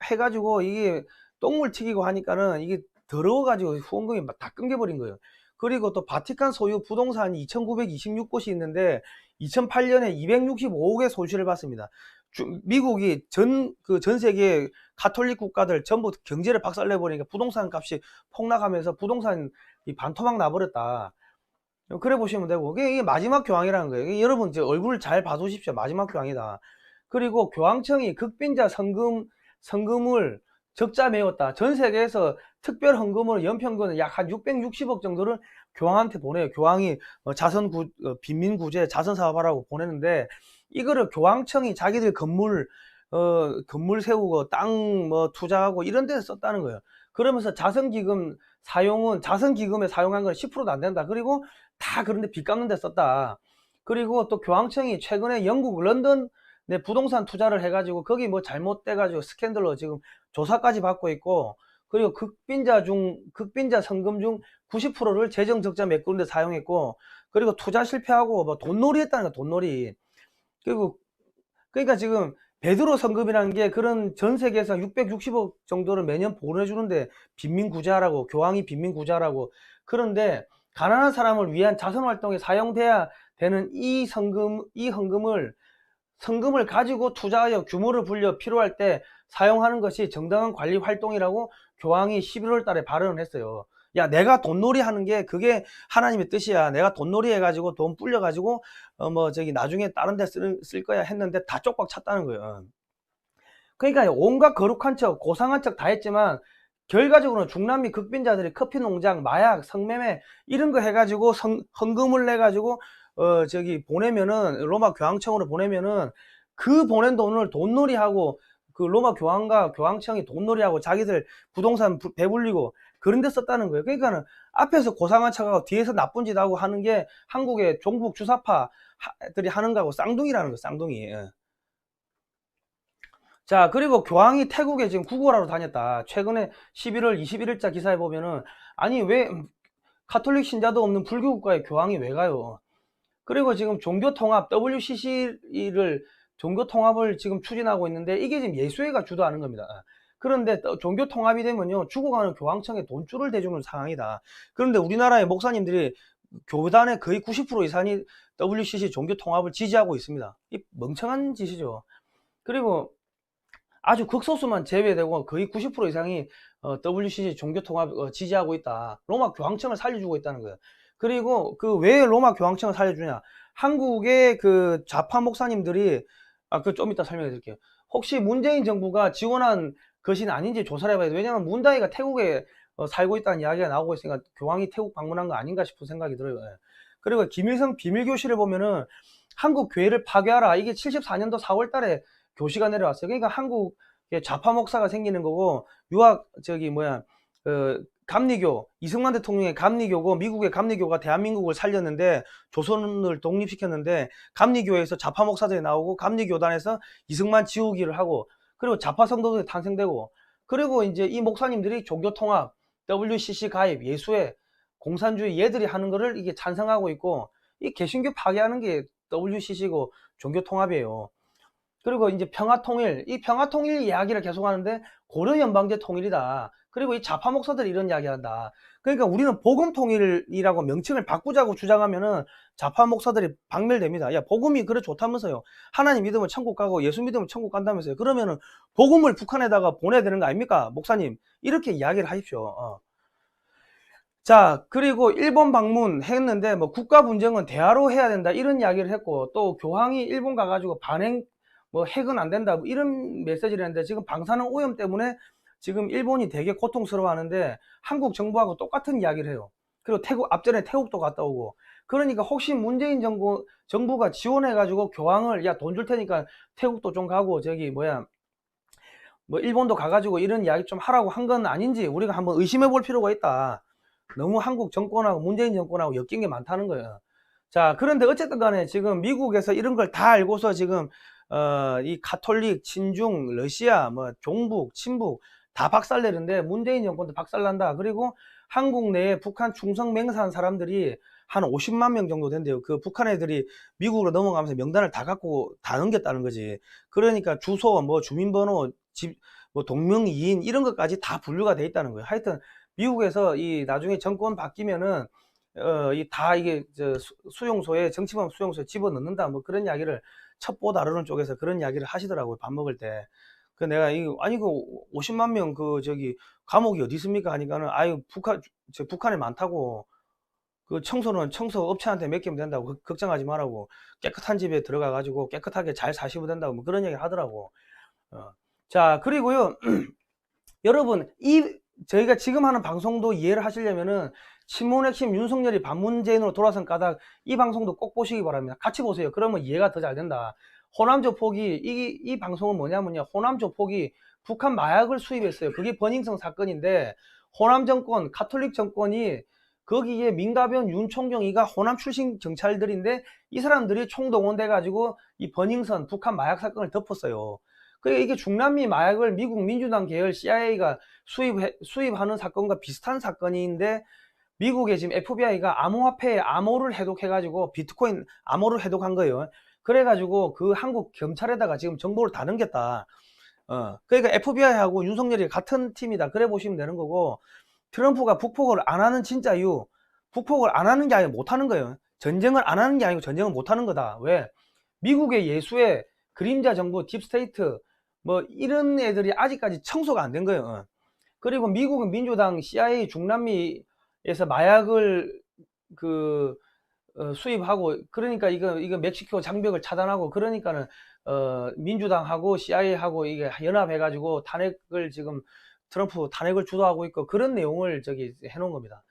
해가지고 이게 똥물 튀기고 하니까는 이게 더러워가지고 후원금이 막 다 끊겨버린 거예요. 그리고 또 바티칸 소유 부동산이 2926곳이 있는데 2008년에 265억의 손실을 봤습니다. 미국이 전 세계 가톨릭 국가들 전부 경제를 박살내버리니까 부동산 값이 폭락하면서 부동산이 반토막 나버렸다. 그래 보시면 되고, 이게 마지막 교황이라는 거예요. 여러분 얼굴을 잘 봐두십시오. 마지막 교황이다. 그리고 교황청이 극빈자 성금을 적자 메웠다. 전 세계에서 특별 헌금으로 연평균 약 한 660억 정도를 교황한테 보내요. 교황이 빈민 구제, 자선 사업하라고 보내는데, 이거를 교황청이 자기들 건물 세우고 땅 투자하고 이런 데서 썼다는 거예요. 그러면서 자선기금에 사용한 건 10%도 안 된다. 그리고 다 그런데 빚 갚는 데 썼다. 그리고 또 교황청이 최근에 영국 런던 내 부동산 투자를 해가지고 거기 뭐 잘못돼가지고 스캔들로 지금 조사까지 받고 있고, 그리고 극빈자 성금 중 90%를 재정 적자 메꾸는 데 사용했고, 그리고 투자 실패하고 뭐 돈놀이 했다는 거야, 돈놀이. 그러니까 지금 베드로 성금이라는 게 그런 전 세계에서 660억 정도를 매년 보내주는데, 빈민구제하라고, 교황이 빈민구제하라고. 그런데 가난한 사람을 위한 자선활동에 사용돼야 되는 이 헌금을 가지고 투자하여 규모를 불려 필요할 때 사용하는 것이 정당한 관리 활동이라고 교황이 11월 달에 발언을 했어요. 야, 내가 돈놀이 하는 게 그게 하나님의 뜻이야. 내가 돈놀이 해가지고 돈 불려가지고 나중에 다른 데 쓸 거야 했는데 다 쪽박 찼다는 거예요. 그러니까 온갖 거룩한 척, 고상한 척 다 했지만 결과적으로는 중남미 극빈자들이 커피 농장, 마약, 성매매 이런 거 해가지고 헌금을 내가지고 보내면은, 로마 교황청으로 보내면은, 그 보낸 돈을 돈놀이하고, 그 로마 교황과 교황청이 돈놀이하고 자기들 부동산 배불리고 그런 데 썼다는 거예요. 그러니까는 앞에서 고상한 척하고 뒤에서 나쁜 짓 하고 하는 게 한국의 종북 주사파들이 하는 거하고 쌍둥이라는 거예요, 쌍둥이. 자, 그리고 교황이 태국에 지금 구걸하러 다녔다. 최근에 11월 21일자 기사에 보면은, 아니 왜 가톨릭 신자도 없는 불교 국가에 교황이 왜 가요? 그리고 지금 종교통합 종교통합을 지금 추진하고 있는데, 이게 지금 예수회가 주도하는 겁니다. 그런데 종교통합이 되면요, 죽어가는 교황청에 돈줄을 대주는 상황이다. 그런데 우리나라의 목사님들이 교단의 거의 90% 이상이 WCC 종교통합을 지지하고 있습니다. 이 멍청한 짓이죠. 그리고 아주 극소수만 제외되고 거의 90% 이상이 WCC 종교통합 지지하고 있다. 로마 교황청을 살려주고 있다는 거예요. 그리고 왜 로마 교황청을 살려주냐? 한국의 그 좌파 목사님들이, 그거 좀 이따 설명해 드릴게요. 혹시 문재인 정부가 지원한 것이 아닌지 조사를 해봐야 돼요. 왜냐면 문다이가 태국에 살고 있다는 이야기가 나오고 있으니까 교황이 태국 방문한 거 아닌가 싶은 생각이 들어요. 그리고 김일성 비밀교시를 보면은 한국 교회를 파괴하라, 이게 74년도 4월 달에 교시가 내려왔어요. 그러니까 한국 이게 좌파 목사가 생기는 거고, 유학 저기 뭐야 감리교, 이승만 대통령의 감리교고, 미국의 감리교가 대한민국을 살렸는데, 조선을 독립시켰는데, 감리교에서 좌파 목사들이 나오고, 감리교단에서 이승만 지우기를 하고, 그리고 좌파 성도들이 탄생되고, 그리고 이제 이 목사님들이 종교통합, WCC 가입, 예수회, 공산주의 얘들이 하는 거를 이게 찬성하고 있고, 이 개신교 파괴하는 게 WCC고 종교통합이에요. 그리고 이제 평화통일, 이 평화통일 이야기를 계속 하는데 고려연방제 통일이다. 그리고 이 좌파 목사들이 이런 이야기 한다. 그러니까 우리는 복음통일이라고 명칭을 바꾸자고 주장하면은 좌파 목사들이 박멸됩니다. 야, 복음이 그래 좋다면서요. 하나님 믿으면 천국 가고 예수 믿으면 천국 간다면서요. 그러면은 복음을 북한에다가 보내야 되는 거 아닙니까? 목사님. 이렇게 이야기를 하십시오. 자, 그리고 일본 방문했는데 뭐 국가 분쟁은 대화로 해야 된다 이런 이야기를 했고, 또 교황이 일본 가가지고 반행 뭐 핵은 안 된다 뭐 이런 메시지를 했는데, 지금 방사능 오염 때문에 지금 일본이 되게 고통스러워하는데 한국 정부하고 똑같은 이야기를 해요. 그리고 태국, 앞전에 태국도 갔다 오고. 그러니까 혹시 문재인 정부가 지원해가지고 교황을 야 돈 줄 테니까 태국도 좀 가고 저기 뭐야 뭐 일본도 가가지고 이런 이야기 좀 하라고 한 건 아닌지 우리가 한번 의심해 볼 필요가 있다. 너무 한국 정권하고 문재인 정권하고 엮인 게 많다는 거예요. 자, 그런데 어쨌든 간에 지금 미국에서 이런 걸 다 알고서 지금 이 가톨릭, 친중, 러시아, 뭐 종북, 친북 다 박살내는데, 문재인 정권도 박살난다. 그리고 한국 내에 북한 충성 맹세한 사람들이 한 50만 명 정도 된대요. 그 북한 애들이 미국으로 넘어가면서 명단을 다 갖고 다 넘겼다는 거지. 그러니까 주소, 뭐 주민번호, 집, 뭐 동명이인 이런 것까지 다 분류가 돼 있다는 거예요. 하여튼 미국에서 이 나중에 정권 바뀌면은 이게 수용소에, 정치범 수용소에 집어넣는다 뭐 그런 이야기를 첩보 다루는 쪽에서 그런 이야기를 하시더라고요. 밥 먹을 때. 그 내가 아니 그 50만 명 그 저기 감옥이 어디 있습니까 하니까는 아유 북한에 많다고, 그 청소는 청소 업체한테 맡기면 된다고, 걱정하지 말라고, 깨끗한 집에 들어가 가지고 깨끗하게 잘 사시면 된다고 뭐 그런 얘기 하더라고. 자, 그리고요 여러분, 저희가 지금 하는 방송도 이해를 하시려면은 친문의 핵심 윤석열이 반문재인으로 돌아선 까닭, 이 방송도 꼭 보시기 바랍니다. 같이 보세요. 그러면 이해가 더 잘 된다. 호남 조폭이 이 방송은 뭐냐면요, 호남 조폭이 북한 마약을 수입했어요. 그게 버닝썬 사건인데, 호남 정권, 가톨릭 정권이 거기에 민가변 윤 총경이가 호남 출신 경찰들인데, 이 사람들이 총동원돼 가지고 이 버닝썬 북한 마약 사건을 덮었어요. 그러니까 이게 중남미 마약을 미국 민주당 계열 CIA가 수입하는 사건과 비슷한 사건인데, 미국의 지금 FBI가 암호화폐에 암호를 해독해가지고 비트코인 암호를 해독한 거예요. 그래가지고 그 한국 경찰에다가 지금 정보를 다 넘겼다. 그러니까 FBI하고 윤석열이 같은 팀이다. 그래 보시면 되는 거고, 트럼프가 북폭을 안 하는 진짜 이유, 북폭을 안 하는 게 아니고 못 하는 거예요. 전쟁을 안 하는 게 아니고 전쟁을 못 하는 거다. 왜? 미국의 예수의 그림자 정부, 딥스테이트, 뭐 이런 애들이 아직까지 청소가 안 된 거예요. 그리고 미국은 민주당 CIA 중남미에서 마약을 수입하고, 그러니까 이거 멕시코 장벽을 차단하고, 그러니까는 민주당하고 CIA하고 이게 연합해가지고 탄핵을 지금 트럼프 탄핵을 주도하고 있고, 그런 내용을 저기 해놓은 겁니다.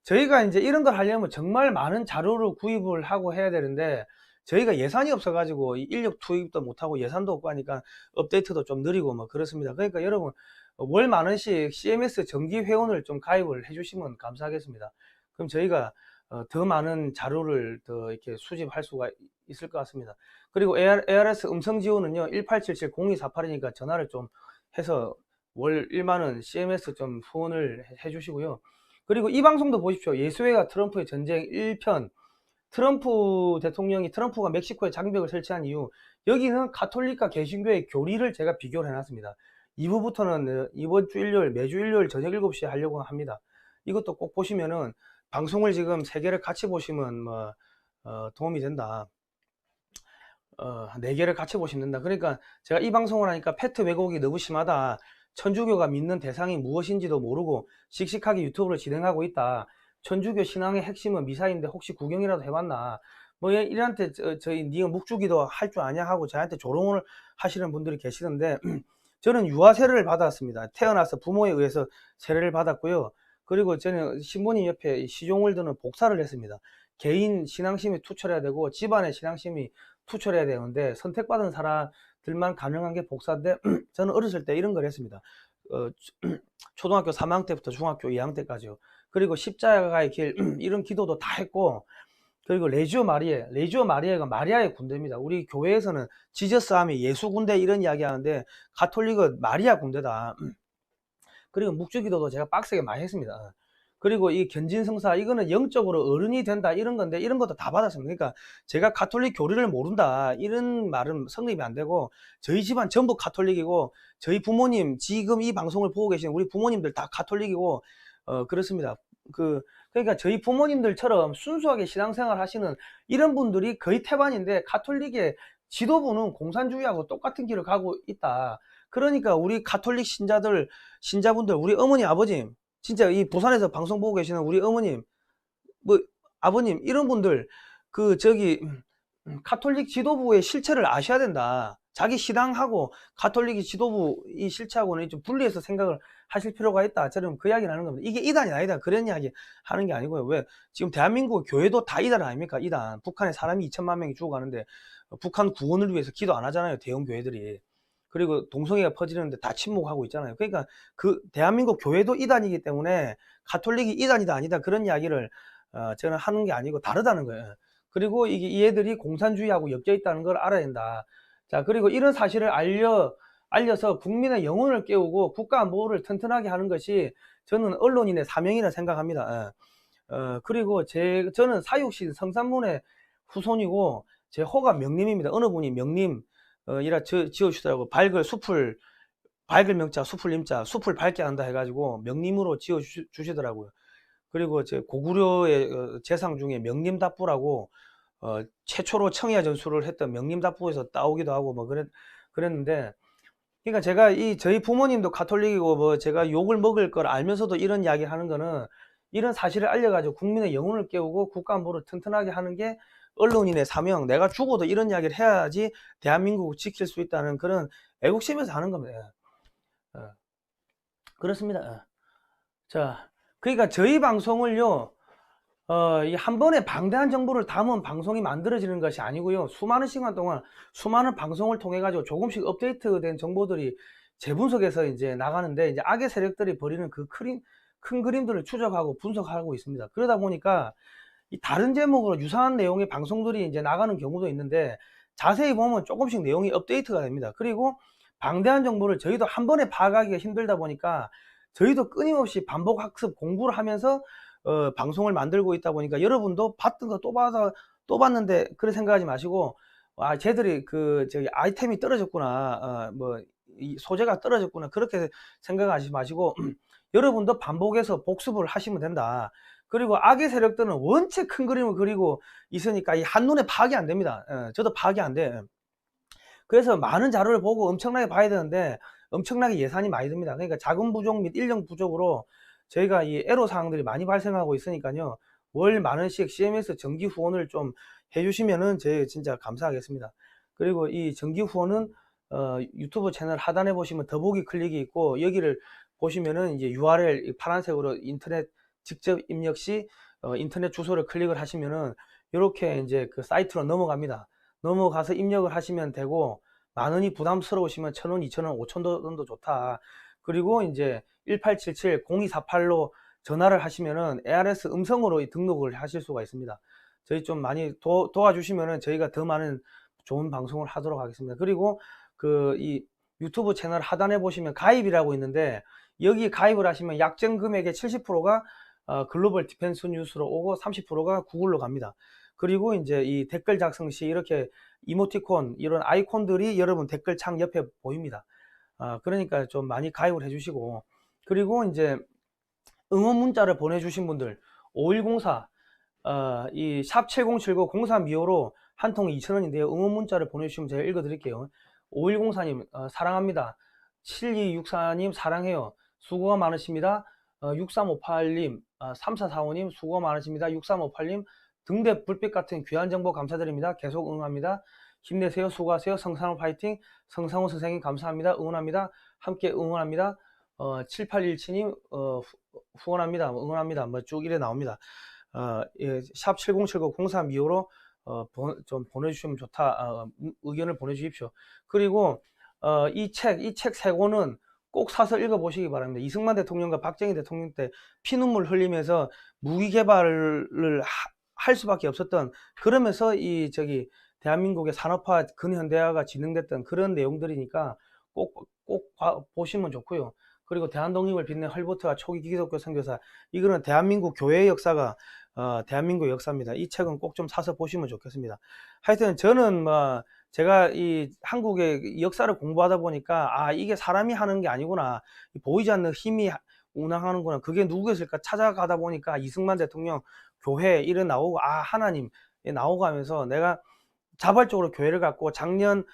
저희가 이제 이런 걸 하려면 정말 많은 자료를 구입을 하고 해야 되는데, 저희가 예산이 없어가지고 인력 투입도 못하고 예산도 없고 하니까 업데이트도 좀 느리고 뭐 그렇습니다. 그러니까 여러분 월 만원씩 CMS 정기 회원을 좀 가입을 해주시면 감사하겠습니다. 그럼 저희가 더 많은 자료를 더 이렇게 수집할 수가 있을 것 같습니다. 그리고 ARS 음성 지원은요 1877-0248이니까 전화를 좀 해서 월 1만원 CMS 좀 후원을 해주시고요. 그리고 이 방송도 보십시오. 예수회가 트럼프의 전쟁 1편, 트럼프가 멕시코에 장벽을 설치한 이유, 여기는 가톨릭과 개신교의 교리를 제가 비교를 해놨습니다. 2부부터는 이번 주 일요일, 매주 일요일 저녁 7시에 하려고 합니다. 이것도 꼭 보시면은, 방송을 지금 3개를 같이 보시면 뭐 도움이 된다. 4개를 같이 보시면 된다. 그러니까 제가 이 방송을 하니까 팩트 왜곡이 너무 심하다, 천주교가 믿는 대상이 무엇인지도 모르고 씩씩하게 유튜브를 진행하고 있다, 천주교 신앙의 핵심은 미사인데 혹시 구경이라도 해봤나, 뭐 이한테 저희 니가 묵주기도 할 줄 아냐 하고 저한테 조롱을 하시는 분들이 계시는데, 저는 유아 세례를 받았습니다. 태어나서 부모에 의해서 세례를 받았고요. 그리고 저는 신부님 옆에 시종을 드는 복사를 했습니다. 개인 신앙심이 투철해야 되고 집안의 신앙심이 투철해야 되는데, 선택받은 사람, 들만 가능한 게 복사인데 저는 어렸을 때 이런 걸 했습니다. 초등학교 3학년 때부터 중학교 2학년 때까지요. 그리고 십자가의 길 이런 기도도 다 했고, 그리고 레지오 마리아가 마리아의 군대입니다. 우리 교회에서는 지저스 아미 예수 군대 이런 이야기 하는데 가톨릭은 마리아 군대다. 그리고 묵주기도도 제가 빡세게 많이 했습니다. 그리고 이 견진성사 이거는 영적으로 어른이 된다 이런 건데 이런 것도 다 받았습니다. 그러니까 제가 가톨릭 교리를 모른다 이런 말은 성립이 안 되고, 저희 집안 전부 가톨릭이고 저희 부모님 지금 이 방송을 보고 계시는 우리 부모님들 다 가톨릭이고 그렇습니다. 그러니까 저희 부모님들처럼 순수하게 신앙생활 하시는 이런 분들이 거의 태반인데, 가톨릭의 지도부는 공산주의하고 똑같은 길을 가고 있다. 그러니까 우리 가톨릭 신자분들, 우리 어머니, 아버님, 진짜 이 부산에서 방송 보고 계시는 우리 어머님, 뭐, 아버님, 이런 분들, 가톨릭 지도부의 실체를 아셔야 된다. 자기 신앙하고 가톨릭 지도부 이 실체하고는 좀 분리해서 생각을 하실 필요가 있다. 저는 그 이야기를 하는 겁니다. 이게 이단이 아니다. 그런 이야기 하는 게 아니고요. 왜? 지금 대한민국 교회도 다 이단 아닙니까? 이단. 북한에 사람이 2천만 명이 죽어가는데 북한 구원을 위해서 기도 안 하잖아요. 대형 교회들이. 그리고 동성애가 퍼지는데 다 침묵하고 있잖아요. 그러니까 대한민국 교회도 이단이기 때문에 가톨릭이 이단이다 아니다 그런 이야기를 저는 하는 게 아니고 다르다는 거예요. 그리고 이 애들이 공산주의하고 엮여 있다는 걸 알아야 된다. 자, 그리고 이런 사실을 알려서 국민의 영혼을 깨우고 국가 안보를 튼튼하게 하는 것이 저는 언론인의 사명이라 생각합니다. 그리고 저는 사육신 성산문의 후손이고 제 호가 명림입니다. 어느 분이 명림 이라 지어주시더라고. 밝을 명자, 숲을 임자, 숲을 밝게 한다 해가지고 명림으로 지어주시더라고요. 그리고 제 고구려의 재상 중에 명림답부라고 최초로 청야 전술을 했던 명림답부에서 따오기도 하고 뭐 그랬는데, 그러니까 제가 저희 부모님도 가톨릭이고 뭐 제가 욕을 먹을 걸 알면서도 이런 이야기 하는 거는 이런 사실을 알려가지고 국민의 영혼을 깨우고 국가 안보를 튼튼하게 하는 게 언론인의 사명, 내가 죽어도 이런 이야기를 해야지 대한민국을 지킬 수 있다는 그런 애국심에서 하는 겁니다. 그렇습니다. 자, 그러니까 저희 방송을요, 한 번에 방대한 정보를 담은 방송이 만들어지는 것이 아니고요. 수많은 시간 동안 수많은 방송을 통해 가지고 조금씩 업데이트된 정보들이 재분석해서 이제 나가는데, 이제 악의 세력들이 벌이는 큰 그림들을 추적하고 분석하고 있습니다. 그러다 보니까 이 다른 제목으로 유사한 내용의 방송들이 이제 나가는 경우도 있는데, 자세히 보면 조금씩 내용이 업데이트가 됩니다. 그리고 방대한 정보를 저희도 한 번에 파악하기가 힘들다 보니까 저희도 끊임없이 반복 학습 공부를 하면서 방송을 만들고 있다 보니까 여러분도 봤던 거 또 봤는데 그런 생각하지 마시고, 쟤들이 저기 아이템이 떨어졌구나, 이 소재가 떨어졌구나 그렇게 생각하지 마시고 여러분도 반복해서 복습을 하시면 된다. 그리고 악의 세력들은 원체 큰 그림을 그리고 있으니까 이 한눈에 파악이 안 됩니다. 저도 파악이 안 돼. 그래서 많은 자료를 보고 엄청나게 봐야 되는데 엄청나게 예산이 많이 듭니다. 그러니까 자금 부족 및 인력 부족으로 저희가 이 애로사항들이 많이 발생하고 있으니까요. 월 만 원씩 CMS 정기 후원을 좀 해주시면은 제가 진짜 감사하겠습니다. 그리고 이 정기 후원은 유튜브 채널 하단에 보시면 더보기 클릭이 있고, 여기를 보시면은 이제 URL 파란색으로 인터넷 직접 입력 시 인터넷 주소를 클릭을 하시면은 이렇게 이제 그 사이트로 넘어갑니다. 넘어가서 입력을 하시면 되고, 만 원이 부담스러우시면 1,000원, 2,000원, 5,000원 정도 좋다. 그리고 이제 1877-0248로 전화를 하시면은 ARS 음성으로 등록을 하실 수가 있습니다. 저희 좀 많이 도와주시면은 저희가 더 많은 좋은 방송을 하도록 하겠습니다. 그리고 이 유튜브 채널 하단에 보시면 가입이라고 있는데, 여기 가입을 하시면 약정 금액의 70%가 글로벌 디펜스 뉴스로 오고 30%가 구글로 갑니다. 그리고 이제 이 댓글 작성 시 이렇게 이모티콘 이런 아이콘들이 여러분 댓글창 옆에 보입니다. 그러니까 좀 많이 가입을 해주시고, 그리고 이제 응원 문자를 보내주신 분들 5104 이 샵 7079 0325로 한 통에 2,000원인데요. 응원 문자를 보내주시면 제가 읽어드릴게요. 5104님 사랑합니다. 7264님 사랑해요. 수고가 많으십니다. 6358님 3445님 수고가 많으십니다. 6358님 등대 불빛 같은 귀한 정보 감사드립니다. 계속 응원합니다. 힘내세요. 수고하세요. 성상호 파이팅. 성상호 선생님 감사합니다. 응원합니다. 함께 응원합니다. 7817님 후원합니다. 응원합니다. 뭐 쭉 이래 나옵니다. 예, 샵 7079 0325로 좀 보내주시면 좋다. 의견을 보내주십시오. 그리고 이 책 세 권은 꼭 사서 읽어보시기 바랍니다. 이승만 대통령과 박정희 대통령 때 피눈물 흘리면서 무기 개발을 할 수밖에 없었던, 그러면서 대한민국의 산업화, 근현대화가 진행됐던 그런 내용들이니까 꼭 보시면 좋고요. 그리고 대한독립을 빛낸 헐버트와 초기 기독교 선교사, 이거는 대한민국 교회의 역사가 대한민국 역사입니다. 이 책은 꼭 좀 사서 보시면 좋겠습니다. 하여튼 저는 제가 이 한국의 역사를 공부하다 보니까 이게 사람이 하는 게 아니구나, 보이지 않는 힘이 운항하는구나, 그게 누구였을까 찾아가다 보니까 이승만 대통령, 교회 이런 나오고 하나님 나오고 하면서 내가 자발적으로 교회를 갖고 작년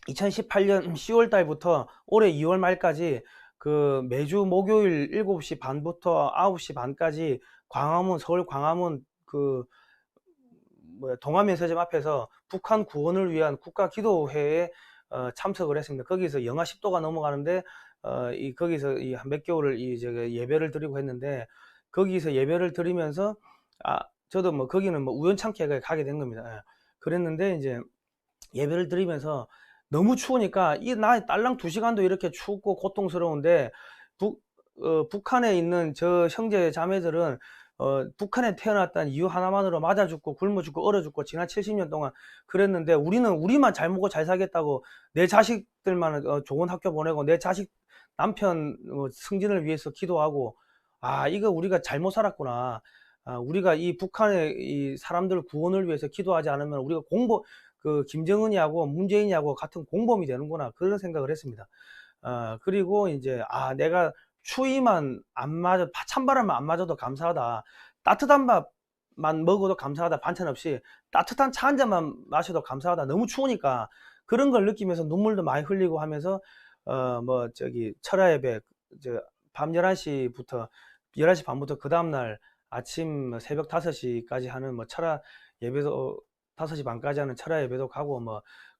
2018년 10월 달부터 올해 2월 말까지 매주 목요일 7시 반부터 9시 반까지 서울 광화문 동아면세점 앞에서 북한 구원을 위한 국가기도회에 참석을 했습니다. 거기서 영하 10도가 넘어가는데 거기서 몇 개월을 예배를 드리고 했는데, 거기서 예배를 드리면서 저도 거기는 우연찮게 가게 된 겁니다. 예. 그랬는데 이제 예배를 드리면서 너무 추우니까 나 딸랑 2시간도 이렇게 춥고 고통스러운데 북한에 있는 저 형제 자매들은 북한에 태어났다는 이유 하나만으로 맞아 죽고 굶어 죽고 얼어 죽고 지난 70년 동안 그랬는데, 우리만 잘 먹고 잘 살겠다고 내 자식들만 좋은 학교 보내고 내 자식 남편 승진을 위해서 기도하고, 이거 우리가 잘못 살았구나. 우리가 이 북한의 이 사람들 구원을 위해서 기도하지 않으면 우리가 김정은이하고 문재인이하고 같은 공범이 되는구나, 그런 생각을 했습니다. 그리고 이제 내가 추위만 안 맞아, 찬바람만 안 맞아도 감사하다, 따뜻한 밥만 먹어도 감사하다, 반찬 없이 따뜻한 차 한 잔만 마셔도 감사하다, 너무 추우니까 그런 걸 느끼면서 눈물도 많이 흘리고 하면서 철야 예배 밤 11시 반부터 그 다음날 아침 새벽 5시까지 하는 철야 예배도 5시 반까지 하는 철야 예배도 가고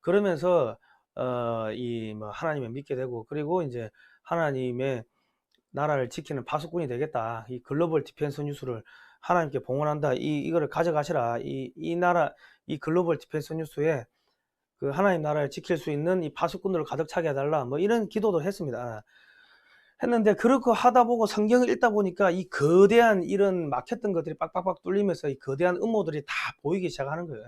그러면서 하나님을 믿게 되고, 그리고 이제 하나님의 나라를 지키는 파수꾼이 되겠다, 이 글로벌 디펜스 뉴스를 하나님께 봉헌한다, 이거를 가져가시라, 이 글로벌 디펜스 뉴스에 하나님 나라를 지킬 수 있는 이 파수꾼들을 가득 차게 해달라, 이런 기도도 했습니다. 했는데 그렇게 하다 보고 성경을 읽다 보니까 이 거대한 이런 막혔던 것들이 빡빡빡 뚫리면서 이 거대한 음모들이 다 보이기 시작하는 거예요.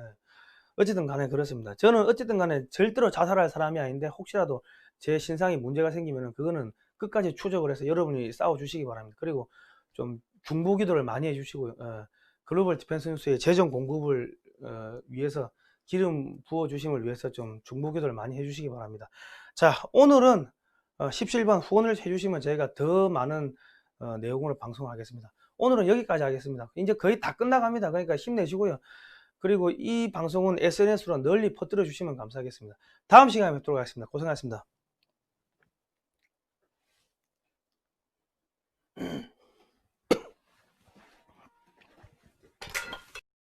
어쨌든 간에 그렇습니다. 저는 어쨌든 간에 절대로 자살할 사람이 아닌데, 혹시라도 제 신상이 문제가 생기면 그거는 끝까지 추적을 해서 여러분이 싸워주시기 바랍니다. 그리고 좀 중보기도를 많이 해주시고요. 글로벌 디펜스 뉴스의 재정 공급을 위해서, 기름 부어주심을 위해서 좀 중보기도를 많이 해주시기 바랍니다. 자, 오늘은 17번 후원을 해주시면 저희가 더 많은 내용으로 방송하겠습니다. 오늘은 여기까지 하겠습니다. 이제 거의 다 끝나갑니다. 그러니까 힘내시고요. 그리고 이 방송은 SNS로 널리 퍼뜨려 주시면 감사하겠습니다. 다음 시간에 뵙도록 하겠습니다. 고생하셨습니다.